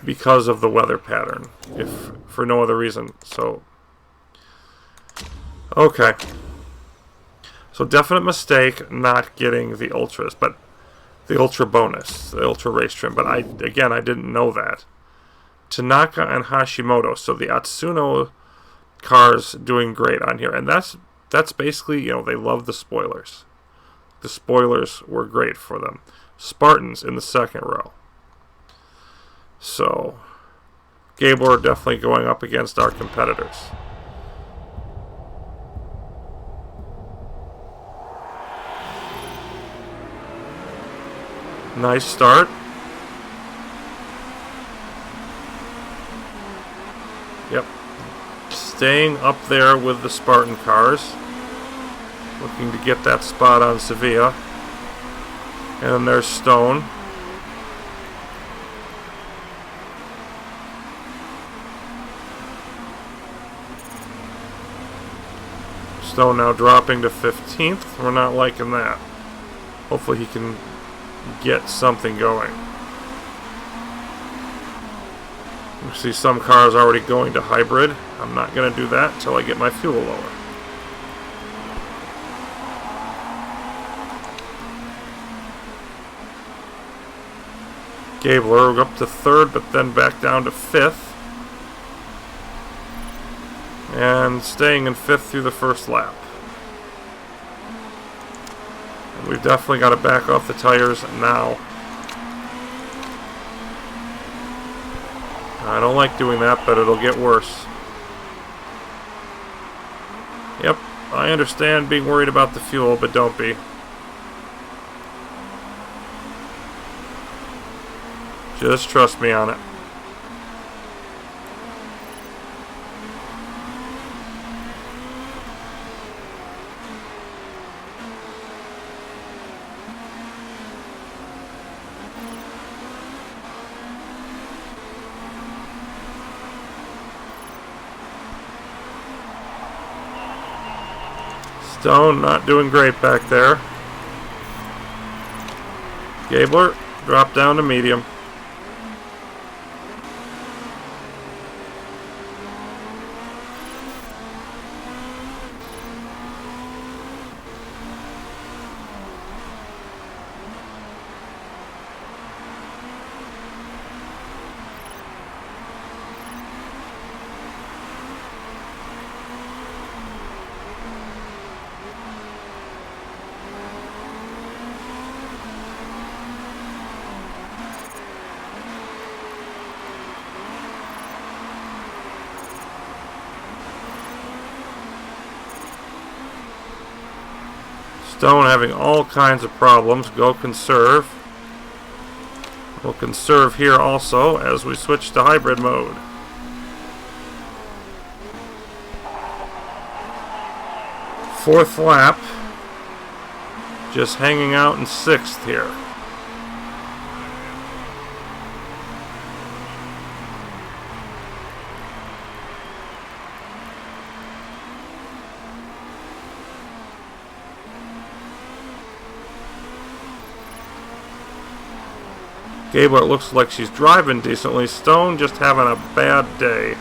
A: because of the weather pattern, if for no other reason. So, okay. So definite mistake not getting the Ultras, but the Ultra bonus, the Ultra race trim. But I didn't know that. Tanaka and Hashimoto. So the Atsuno cars doing great on here, and that's basically, you know, they love the spoilers. The spoilers were great for them. Spartans in the second row. So Gabler definitely going up against our competitors. Nice start. Yep. Staying up there with the Spartan cars. Looking to get that spot on Sevilla. And then there's Stone. Stone now dropping to 15th. We're not liking that. Hopefully he can get something going. You see some cars already going to hybrid. I'm not going to do that until I get my fuel lower. Gabler up to 3rd, but then back down to 5th. And staying in 5th through the first lap. And we've definitely got to back off the tires now. I don't like doing that, but it'll get worse. Yep, I understand being worried about the fuel, but don't be. Just trust me on it. Stone not doing great back there. Gabler dropped down to medium. Stone having all kinds of problems. Go conserve. We'll conserve here also as we switch to hybrid mode. Fourth lap. Just hanging out in 6th here. Gabler, it looks like she's driving decently. Stone just having a bad day.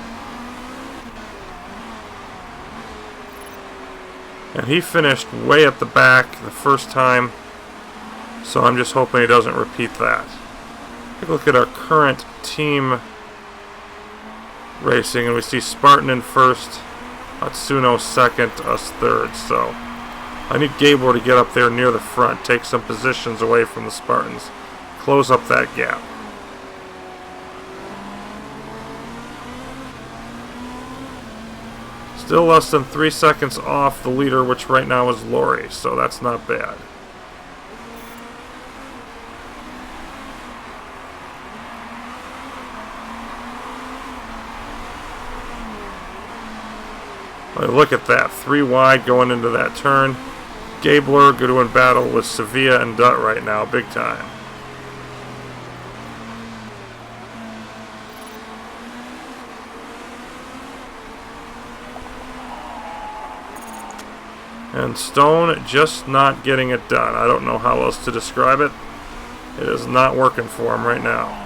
A: And he finished way at the back the first time, so I'm just hoping he doesn't repeat that. Take a look at our current team racing, and we see Spartan in first, Atsuno second, us third. So I need Gabler to get up there near the front, take some positions away from the Spartans, close up that gap. Still less than 3 seconds off the leader, which right now is Lori, so that's not bad. Look at that, 3 wide going into that turn. Gabler going to in battle with Sevilla and Dutt right now, big time. And Stone just not getting it done. I don't know how else to describe it. It is not working for him right now.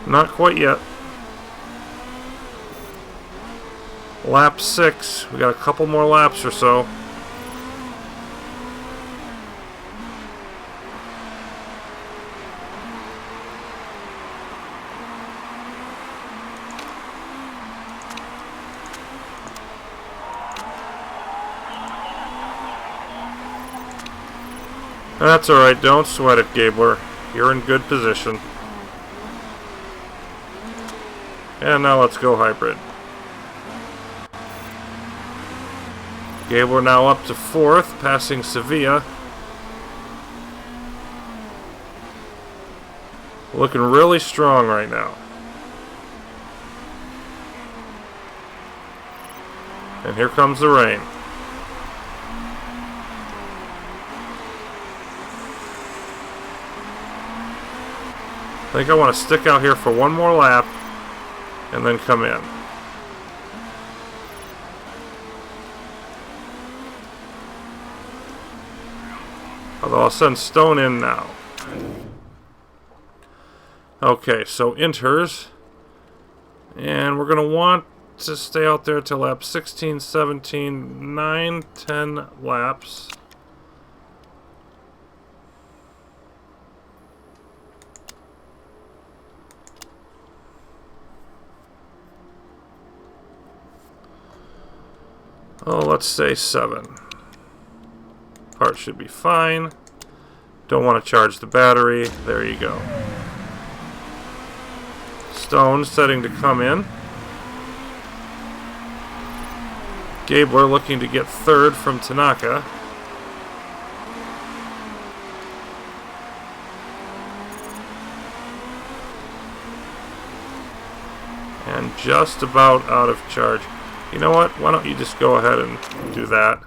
A: Not quite yet. Lap 6. We got a couple more laps or so. That's alright, don't sweat it, Gabler. You're in good position. And now let's go hybrid. Gabler now up to 4th, passing Sevilla. Looking really strong right now. And here comes the rain. I think I want to stick out here for one more lap and then come in. Although I'll send Stone in now. Okay, so enters. And we're going to want to stay out there till lap 16, 17, 9, 10 laps. Oh, let's say 7. Part should be fine. Don't want to charge the battery. There you go. Stone setting to come in. Gabler looking to get 3rd from Tanaka. And just about out of charge. You know what? Why don't you just go ahead and do that?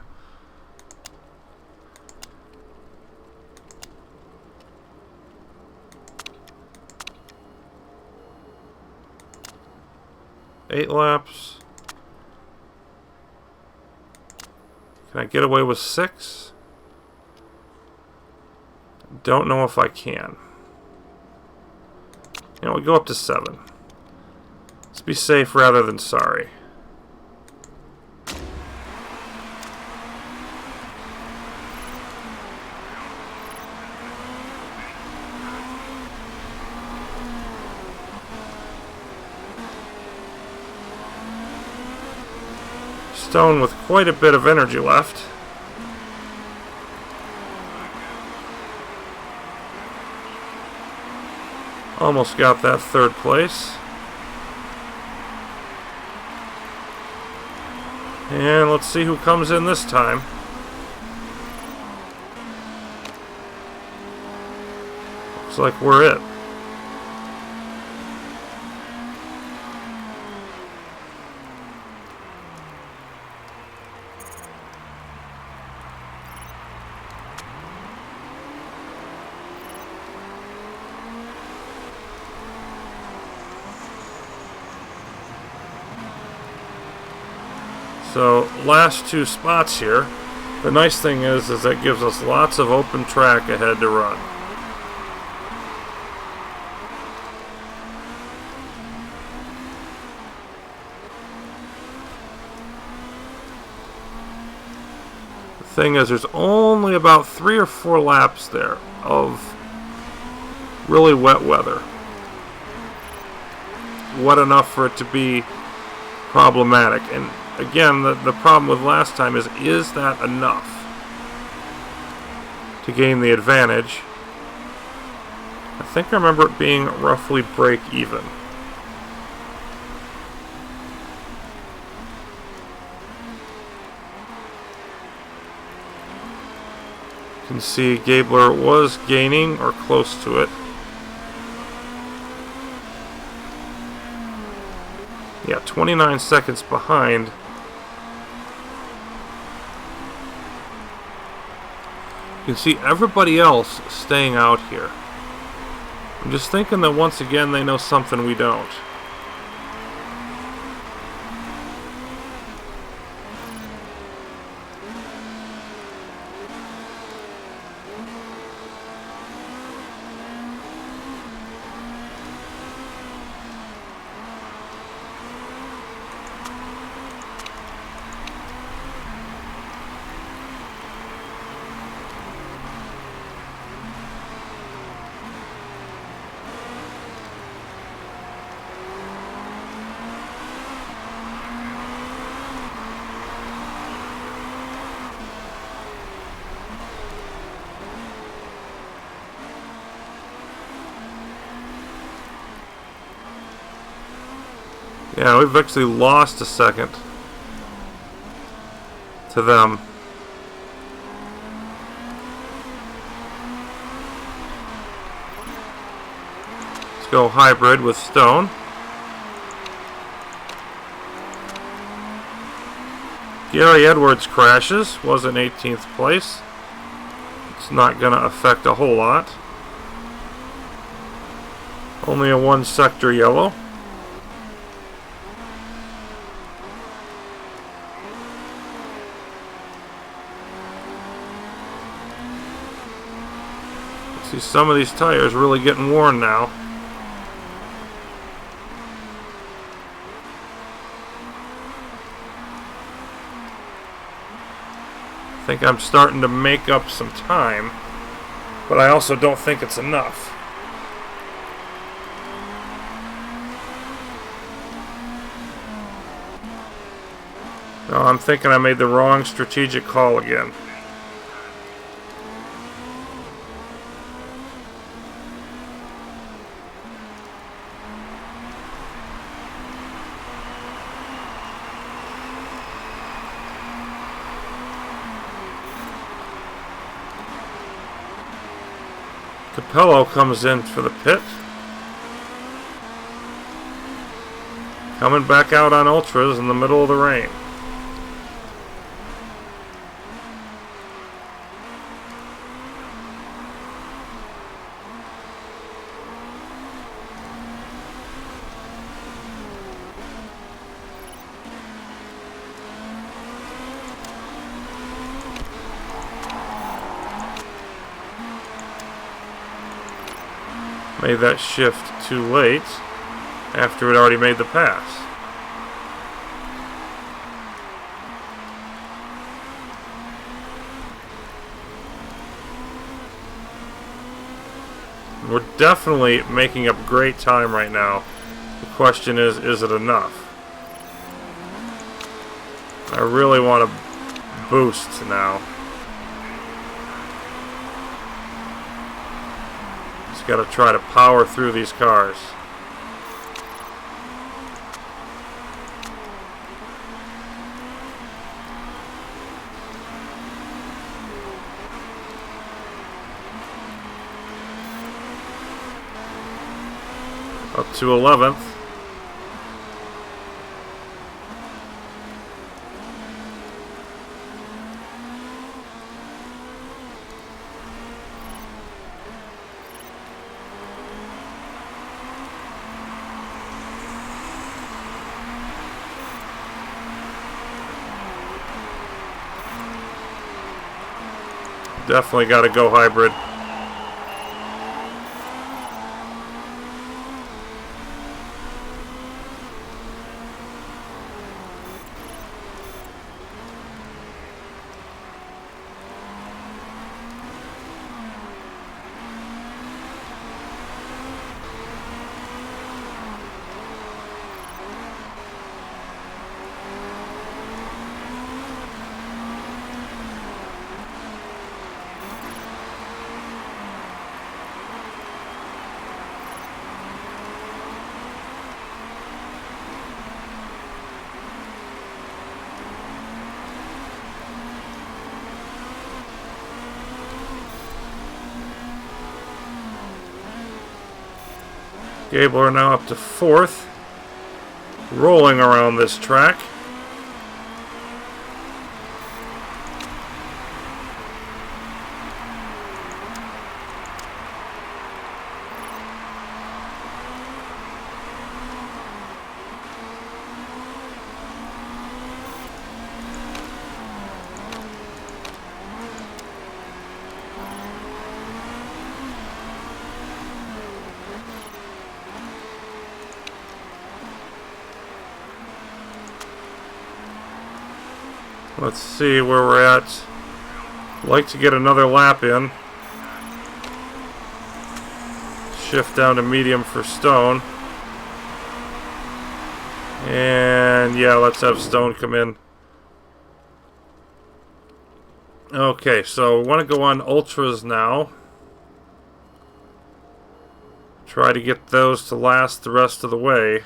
A: Eight laps. Can I get away with 6? Don't know if I can. You know, we go up to 7. Let's be safe rather than sorry. Stone with quite a bit of energy left. Almost got that 3rd place. And let's see who comes in this time. Looks like we're it. So last two spots here. The nice thing is that gives us lots of open track ahead to run. The thing is, there's only about 3 or 4 laps there of really wet weather. Wet enough for it to be problematic. And again, the problem with last time is that enough to gain the advantage? I think I remember it being roughly break even. You can see Gabler was gaining or close to it. Yeah, 29 seconds behind. You can see everybody else staying out here. I'm just thinking that once again they know something we don't. Yeah, we've actually lost a second to them. Let's go hybrid with Stone. Gary Edwards crashes, was in 18th place. It's not going to affect a whole lot. Only a 1 sector yellow. See some of these tires really getting worn now. I think I'm starting to make up some time, but I also don't think it's enough. No, I'm thinking I made the wrong strategic call again. Capello comes in for the pit. Coming back out on ultras in the middle of the rain. Made that shift too late after it already made the pass. We're definitely making up great time right now. The question is it enough? I really want to boost now. Got to try to power through these cars. Up to 11th. Definitely got to go hybrid. Gabler now up to 4th, rolling around this track. Let's see where we're at. Like to get another lap in. Shift down to medium for Stone. And yeah, let's have Stone come in. Okay, so we want to go on Ultras now. Try to get those to last the rest of the way.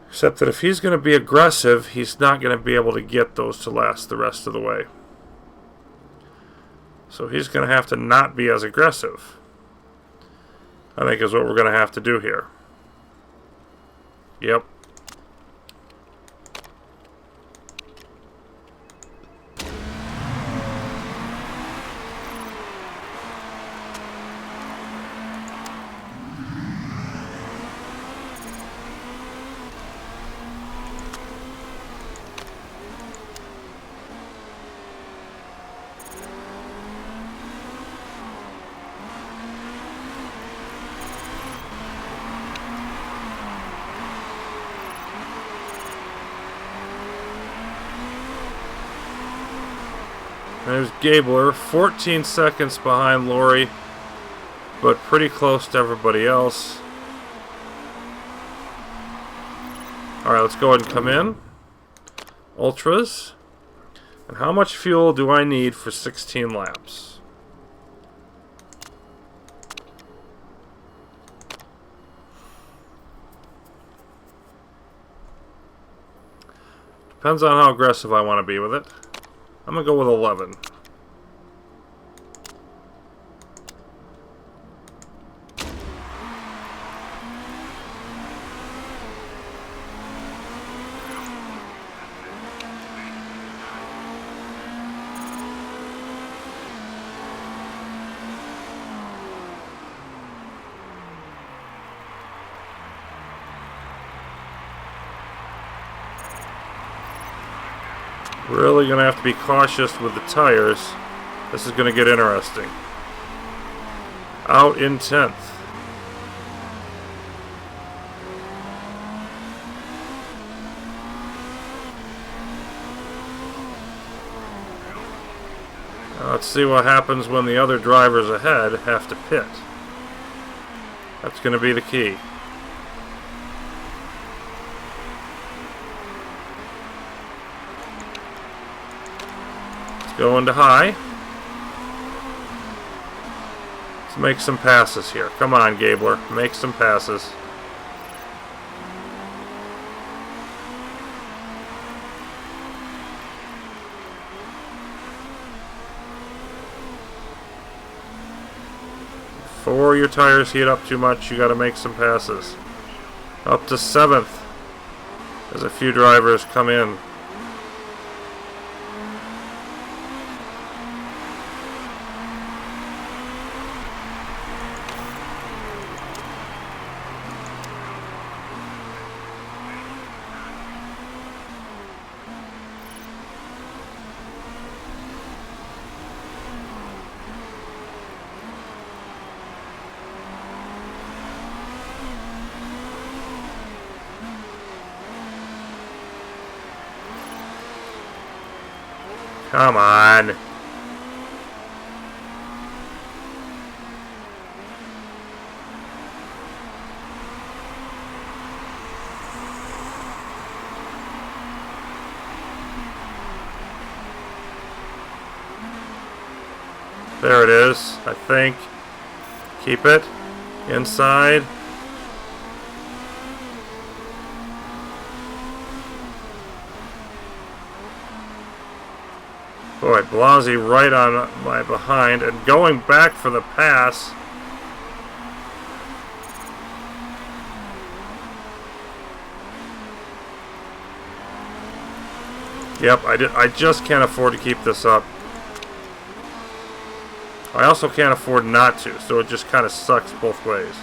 A: Except that if he's going to be aggressive, he's not going to be able to get those to last the rest of the way. So he's going to have to not be as aggressive, I think, is what we're going to have to do here. Yep. There's Gabler, 14 seconds behind Lori, but pretty close to everybody else. Alright, let's go ahead and come in. Ultras. And how much fuel do I need for 16 laps? Depends on how aggressive I want to be with it. I'm going to go with 11. Really going to have to be cautious with the tires. This is going to get interesting. Out in 10th. Let's see what happens when the other drivers ahead have to pit. That's going to be the key. Go into high. Let's make some passes here. Come on, Gabler. Make some passes. Before your tires heat up too much, you got to make some passes. Up to 7th as a few drivers come in. Come on. There it is, I think. Keep it. Inside. Boy, Blasi right on my behind and going back for the pass. Yep, I just can't afford to keep this up. I also can't afford not to, so it just kind of sucks both ways.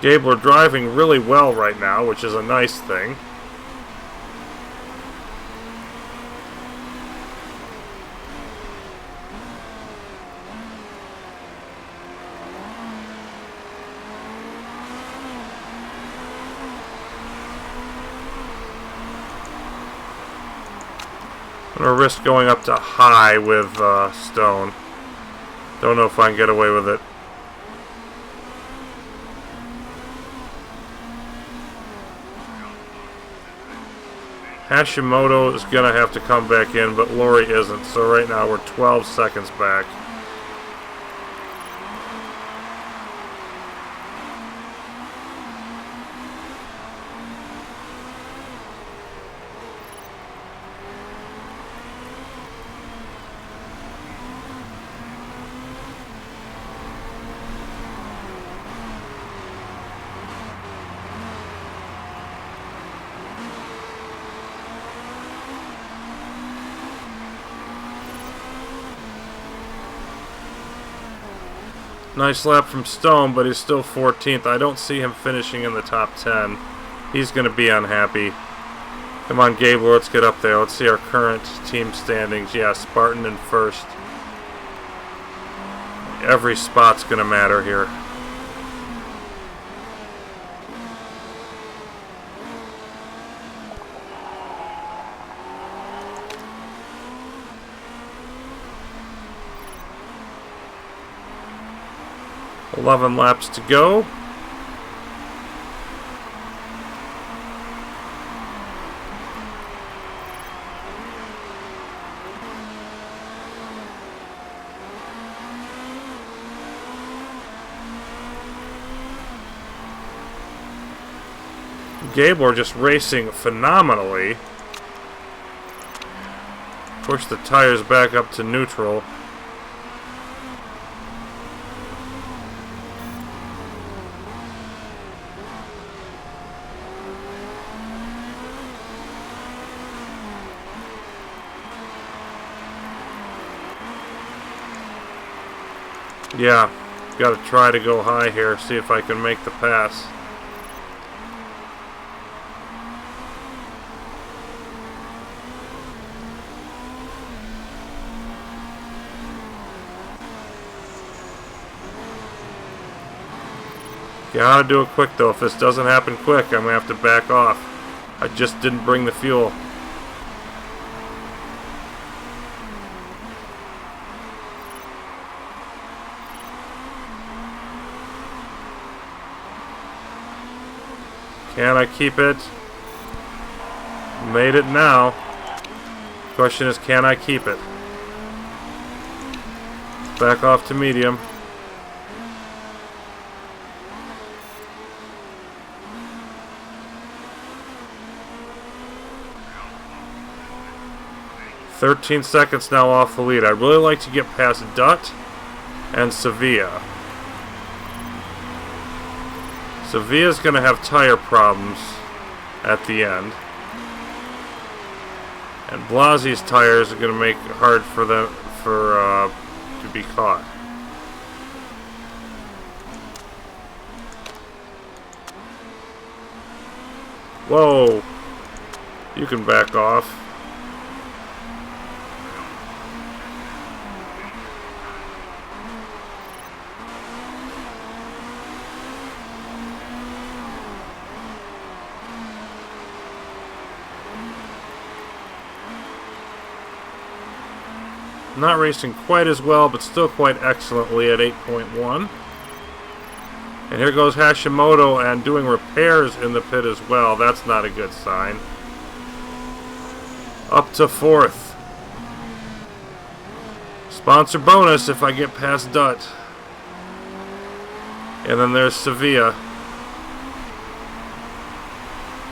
A: Gabler driving really well right now, which is a nice thing. I'm going to risk going up to high with Stone. Don't know if I can get away with it. Hashimoto is going to have to come back in, but Lori isn't. So right now we're 12 seconds back. Nice lap from Stone, but he's still 14th. I don't see him finishing in the top 10. He's going to be unhappy. Come on, Gabler, let's get up there. Let's see our current team standings. Yeah, Spartan in first. Every spot's going to matter here. $11 laps to go. Gabler just racing phenomenally. Push the tires back up to neutral. Yeah, got to try to go high here, see if I can make the pass. Gotta do it quick though. If this doesn't happen quick, I'm gonna have to back off. I just didn't bring the fuel. Can I keep it? Made it now. Question is, can I keep it? Back off to medium. "13 seconds now off the lead. I'd really like to get past Dutt and Sevilla. Sevilla's going to have tire problems at the end. And Blasi's tires are going to make it hard for them to be caught. Whoa. You can back off. Not racing quite as well, but still quite excellently at 8.1. And here goes Hashimoto and doing repairs in the pit as well. That's not a good sign. Up to 4th. Sponsor bonus if I get past Dutt. And then there's Sevilla.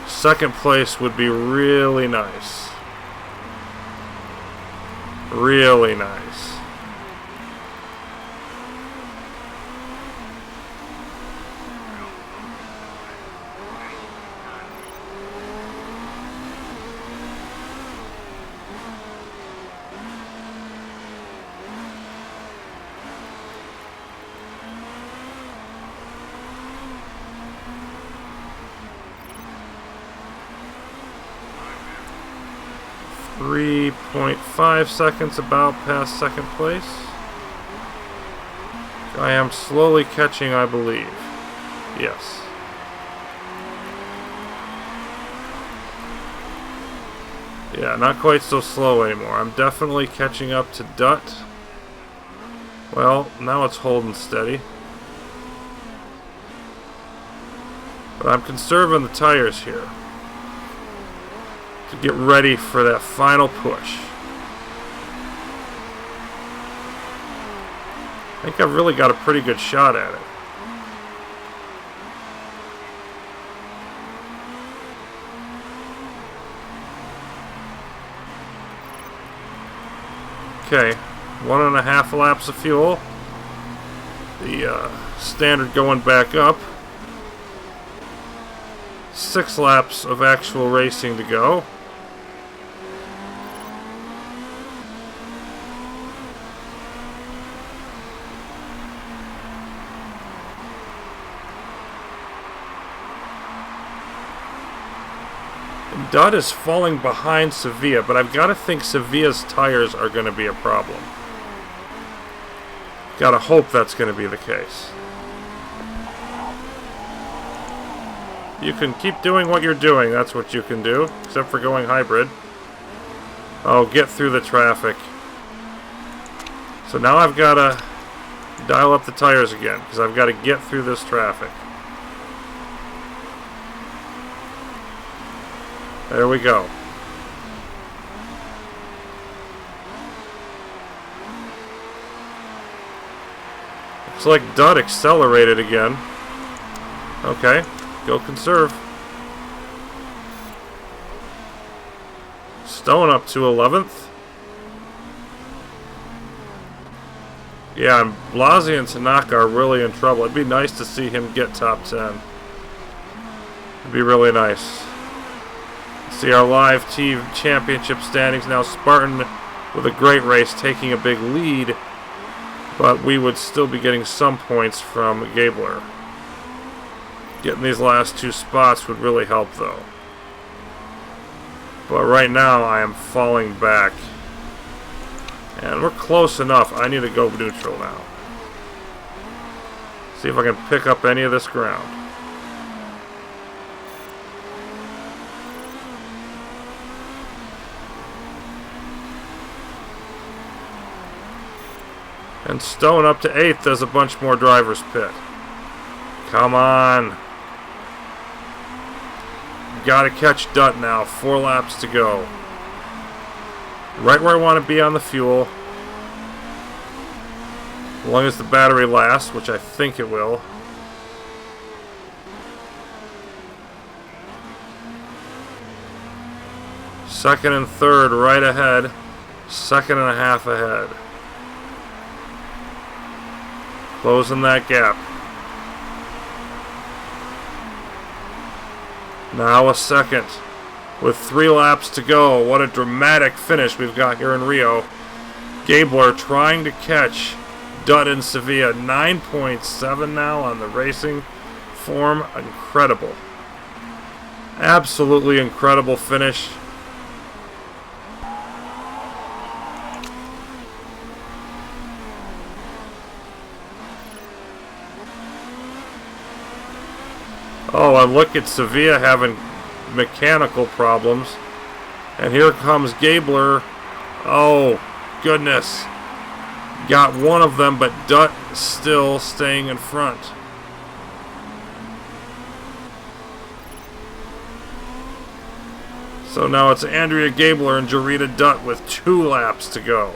A: Second place would be really nice. Really nice. .5 seconds about past second place. I am slowly catching, I believe. Yes. Yeah, not quite so slow anymore. I'm definitely catching up to Dutt. Well, now it's holding steady. But I'm conserving the tires here to get ready for that final push. I think I've really got a pretty good shot at it. Okay, 1.5 laps of fuel. The standard going back up. 6 laps of actual racing to go. Dutt is falling behind Sevilla, but I've got to think Sevilla's tires are going to be a problem. Got to hope that's going to be the case. You can keep doing what you're doing, that's what you can do, except for going hybrid. Oh, get through the traffic. So now I've got to dial up the tires again, because I've got to get through this traffic. There we go. Looks like Dutt accelerated again. Okay, go conserve. Stone up to 11th. Yeah, and Blasi and Tanaka are really in trouble. It'd be nice to see him get top 10. It'd be really nice. See our live team championship standings now. Spartan with a great race taking a big lead, but we would still be getting some points from Gabler. Getting these last 2 spots would really help though. But right now I am falling back. And we're close enough. I need to go neutral now. See if I can pick up any of this ground. And Stone up to 8th as a bunch more drivers pit. Come on. Gotta catch Dutt now. 4 laps to go. Right where I want to be on the fuel. As long as the battery lasts, which I think it will. Second and third right ahead. 2.5 ahead. Closing that gap. Now a second. With 3 laps to go. What a dramatic finish we've got here in Rio. Gabler trying to catch Dutt and Sevilla. 9.7 now on the racing form. Incredible. Absolutely incredible finish. Oh, and look at Sevilla having mechanical problems. And here comes Gabler. Oh, goodness. got one of them, but Dutt still staying in front. So now it's Andrea Gabler and Jarita Dutt with 2 laps to go.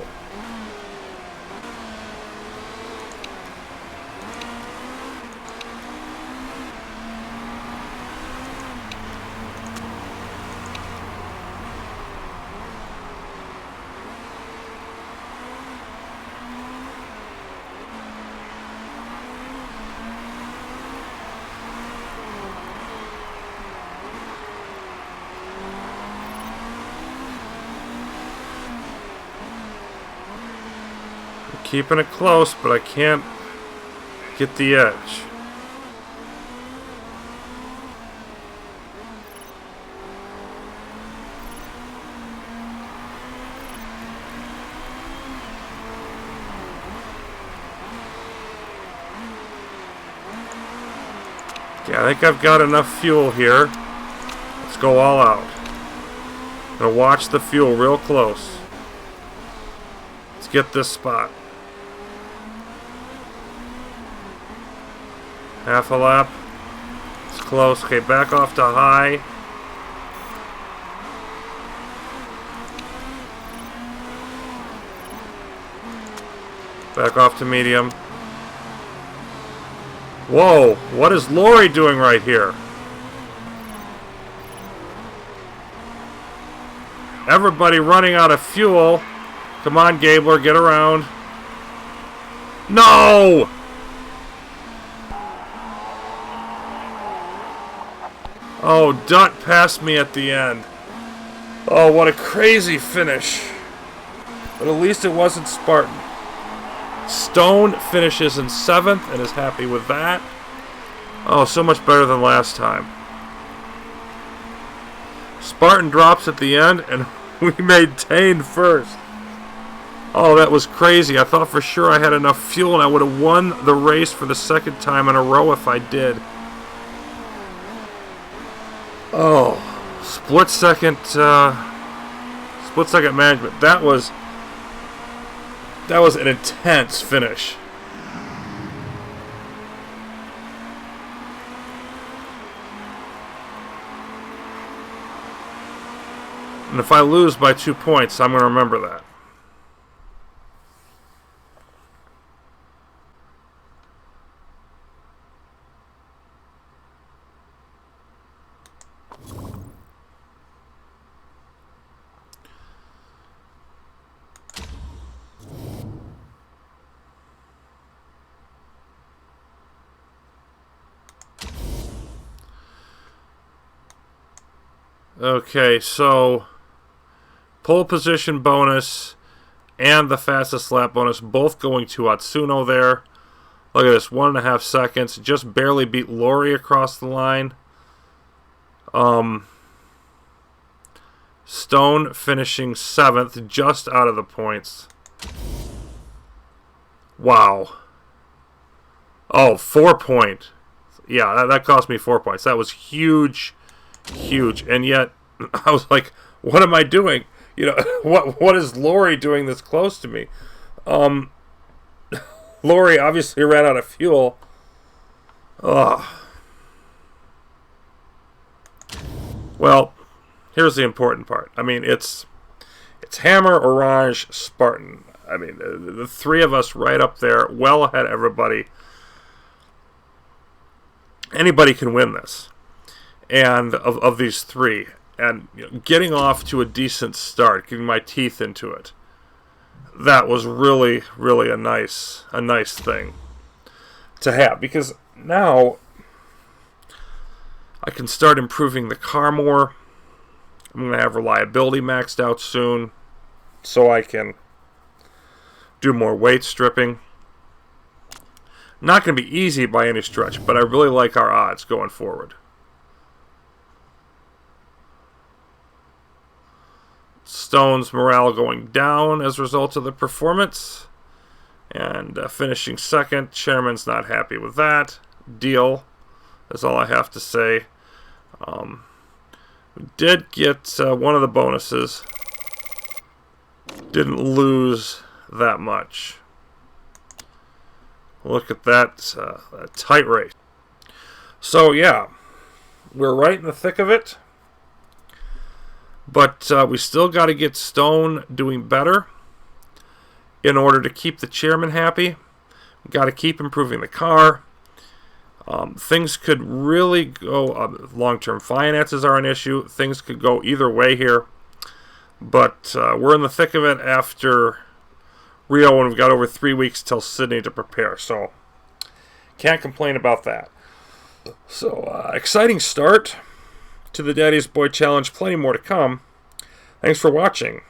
A: Keeping it close, but I can't get the edge. Yeah, I think I've got enough fuel here. Let's go all out. Gonna watch the fuel real close. Let's get this spot. Half a lap. It's close. Okay, back off to high. Back off to medium. Whoa, what is Lori doing right here? Everybody running out of fuel. Come on, Gabler, get around. No! Oh, Dutt passed me at the end. Oh, what a crazy finish. But at least it wasn't Spartan. Stone finishes in 7th and is happy with that. Oh, so much better than last time. Spartan drops at the end and we maintained first. Oh, that was crazy. I thought for sure I had enough fuel and I would have won the race for the 2nd time in a row if I did. Oh, split second management. That was an intense finish. And if I lose by 2 points, I'm going to remember that. Okay, so pole position bonus and the fastest lap bonus both going to Atsuno there. Look at this, 1.5 seconds. Just barely beat Lori across the line. Stone finishing 7th, just out of the points. Wow. Oh, 4 point. Yeah, that cost me 4 points. That was huge. Huge. And yet I was like, what am I doing? You know, what is Lori doing this close to me? Lori obviously ran out of fuel. Ugh. Well, here's the important part. I mean, it's Hammer, Orange, Spartan. I mean, the 3 of us right up there, well ahead of everybody. Anybody can win this. And of these 3, and you know, getting off to a decent start, getting my teeth into it, that was really, really a nice thing to have, because now I can start improving the car more. I'm going to have reliability maxed out soon, so I can do more weight stripping. Not going to be easy by any stretch, but I really like our odds going forward. Stone's morale going down as a result of the performance. And finishing 2nd. Chairman's not happy with that. Deal. That's all I have to say. We did get one of the bonuses. Didn't lose that much. Look at that tight race. So yeah, we're right in the thick of it. But we still got to get Stone doing better in order to keep the chairman happy. We've got to keep improving the car. Things could really go, long-term finances are an issue. Things could go either way here. But we're in the thick of it after Rio, and we've got over 3 weeks till Sydney to prepare. So can't complain about that. So exciting start to the Daddy's Boy Challenge. Plenty more to come. Thanks for watching.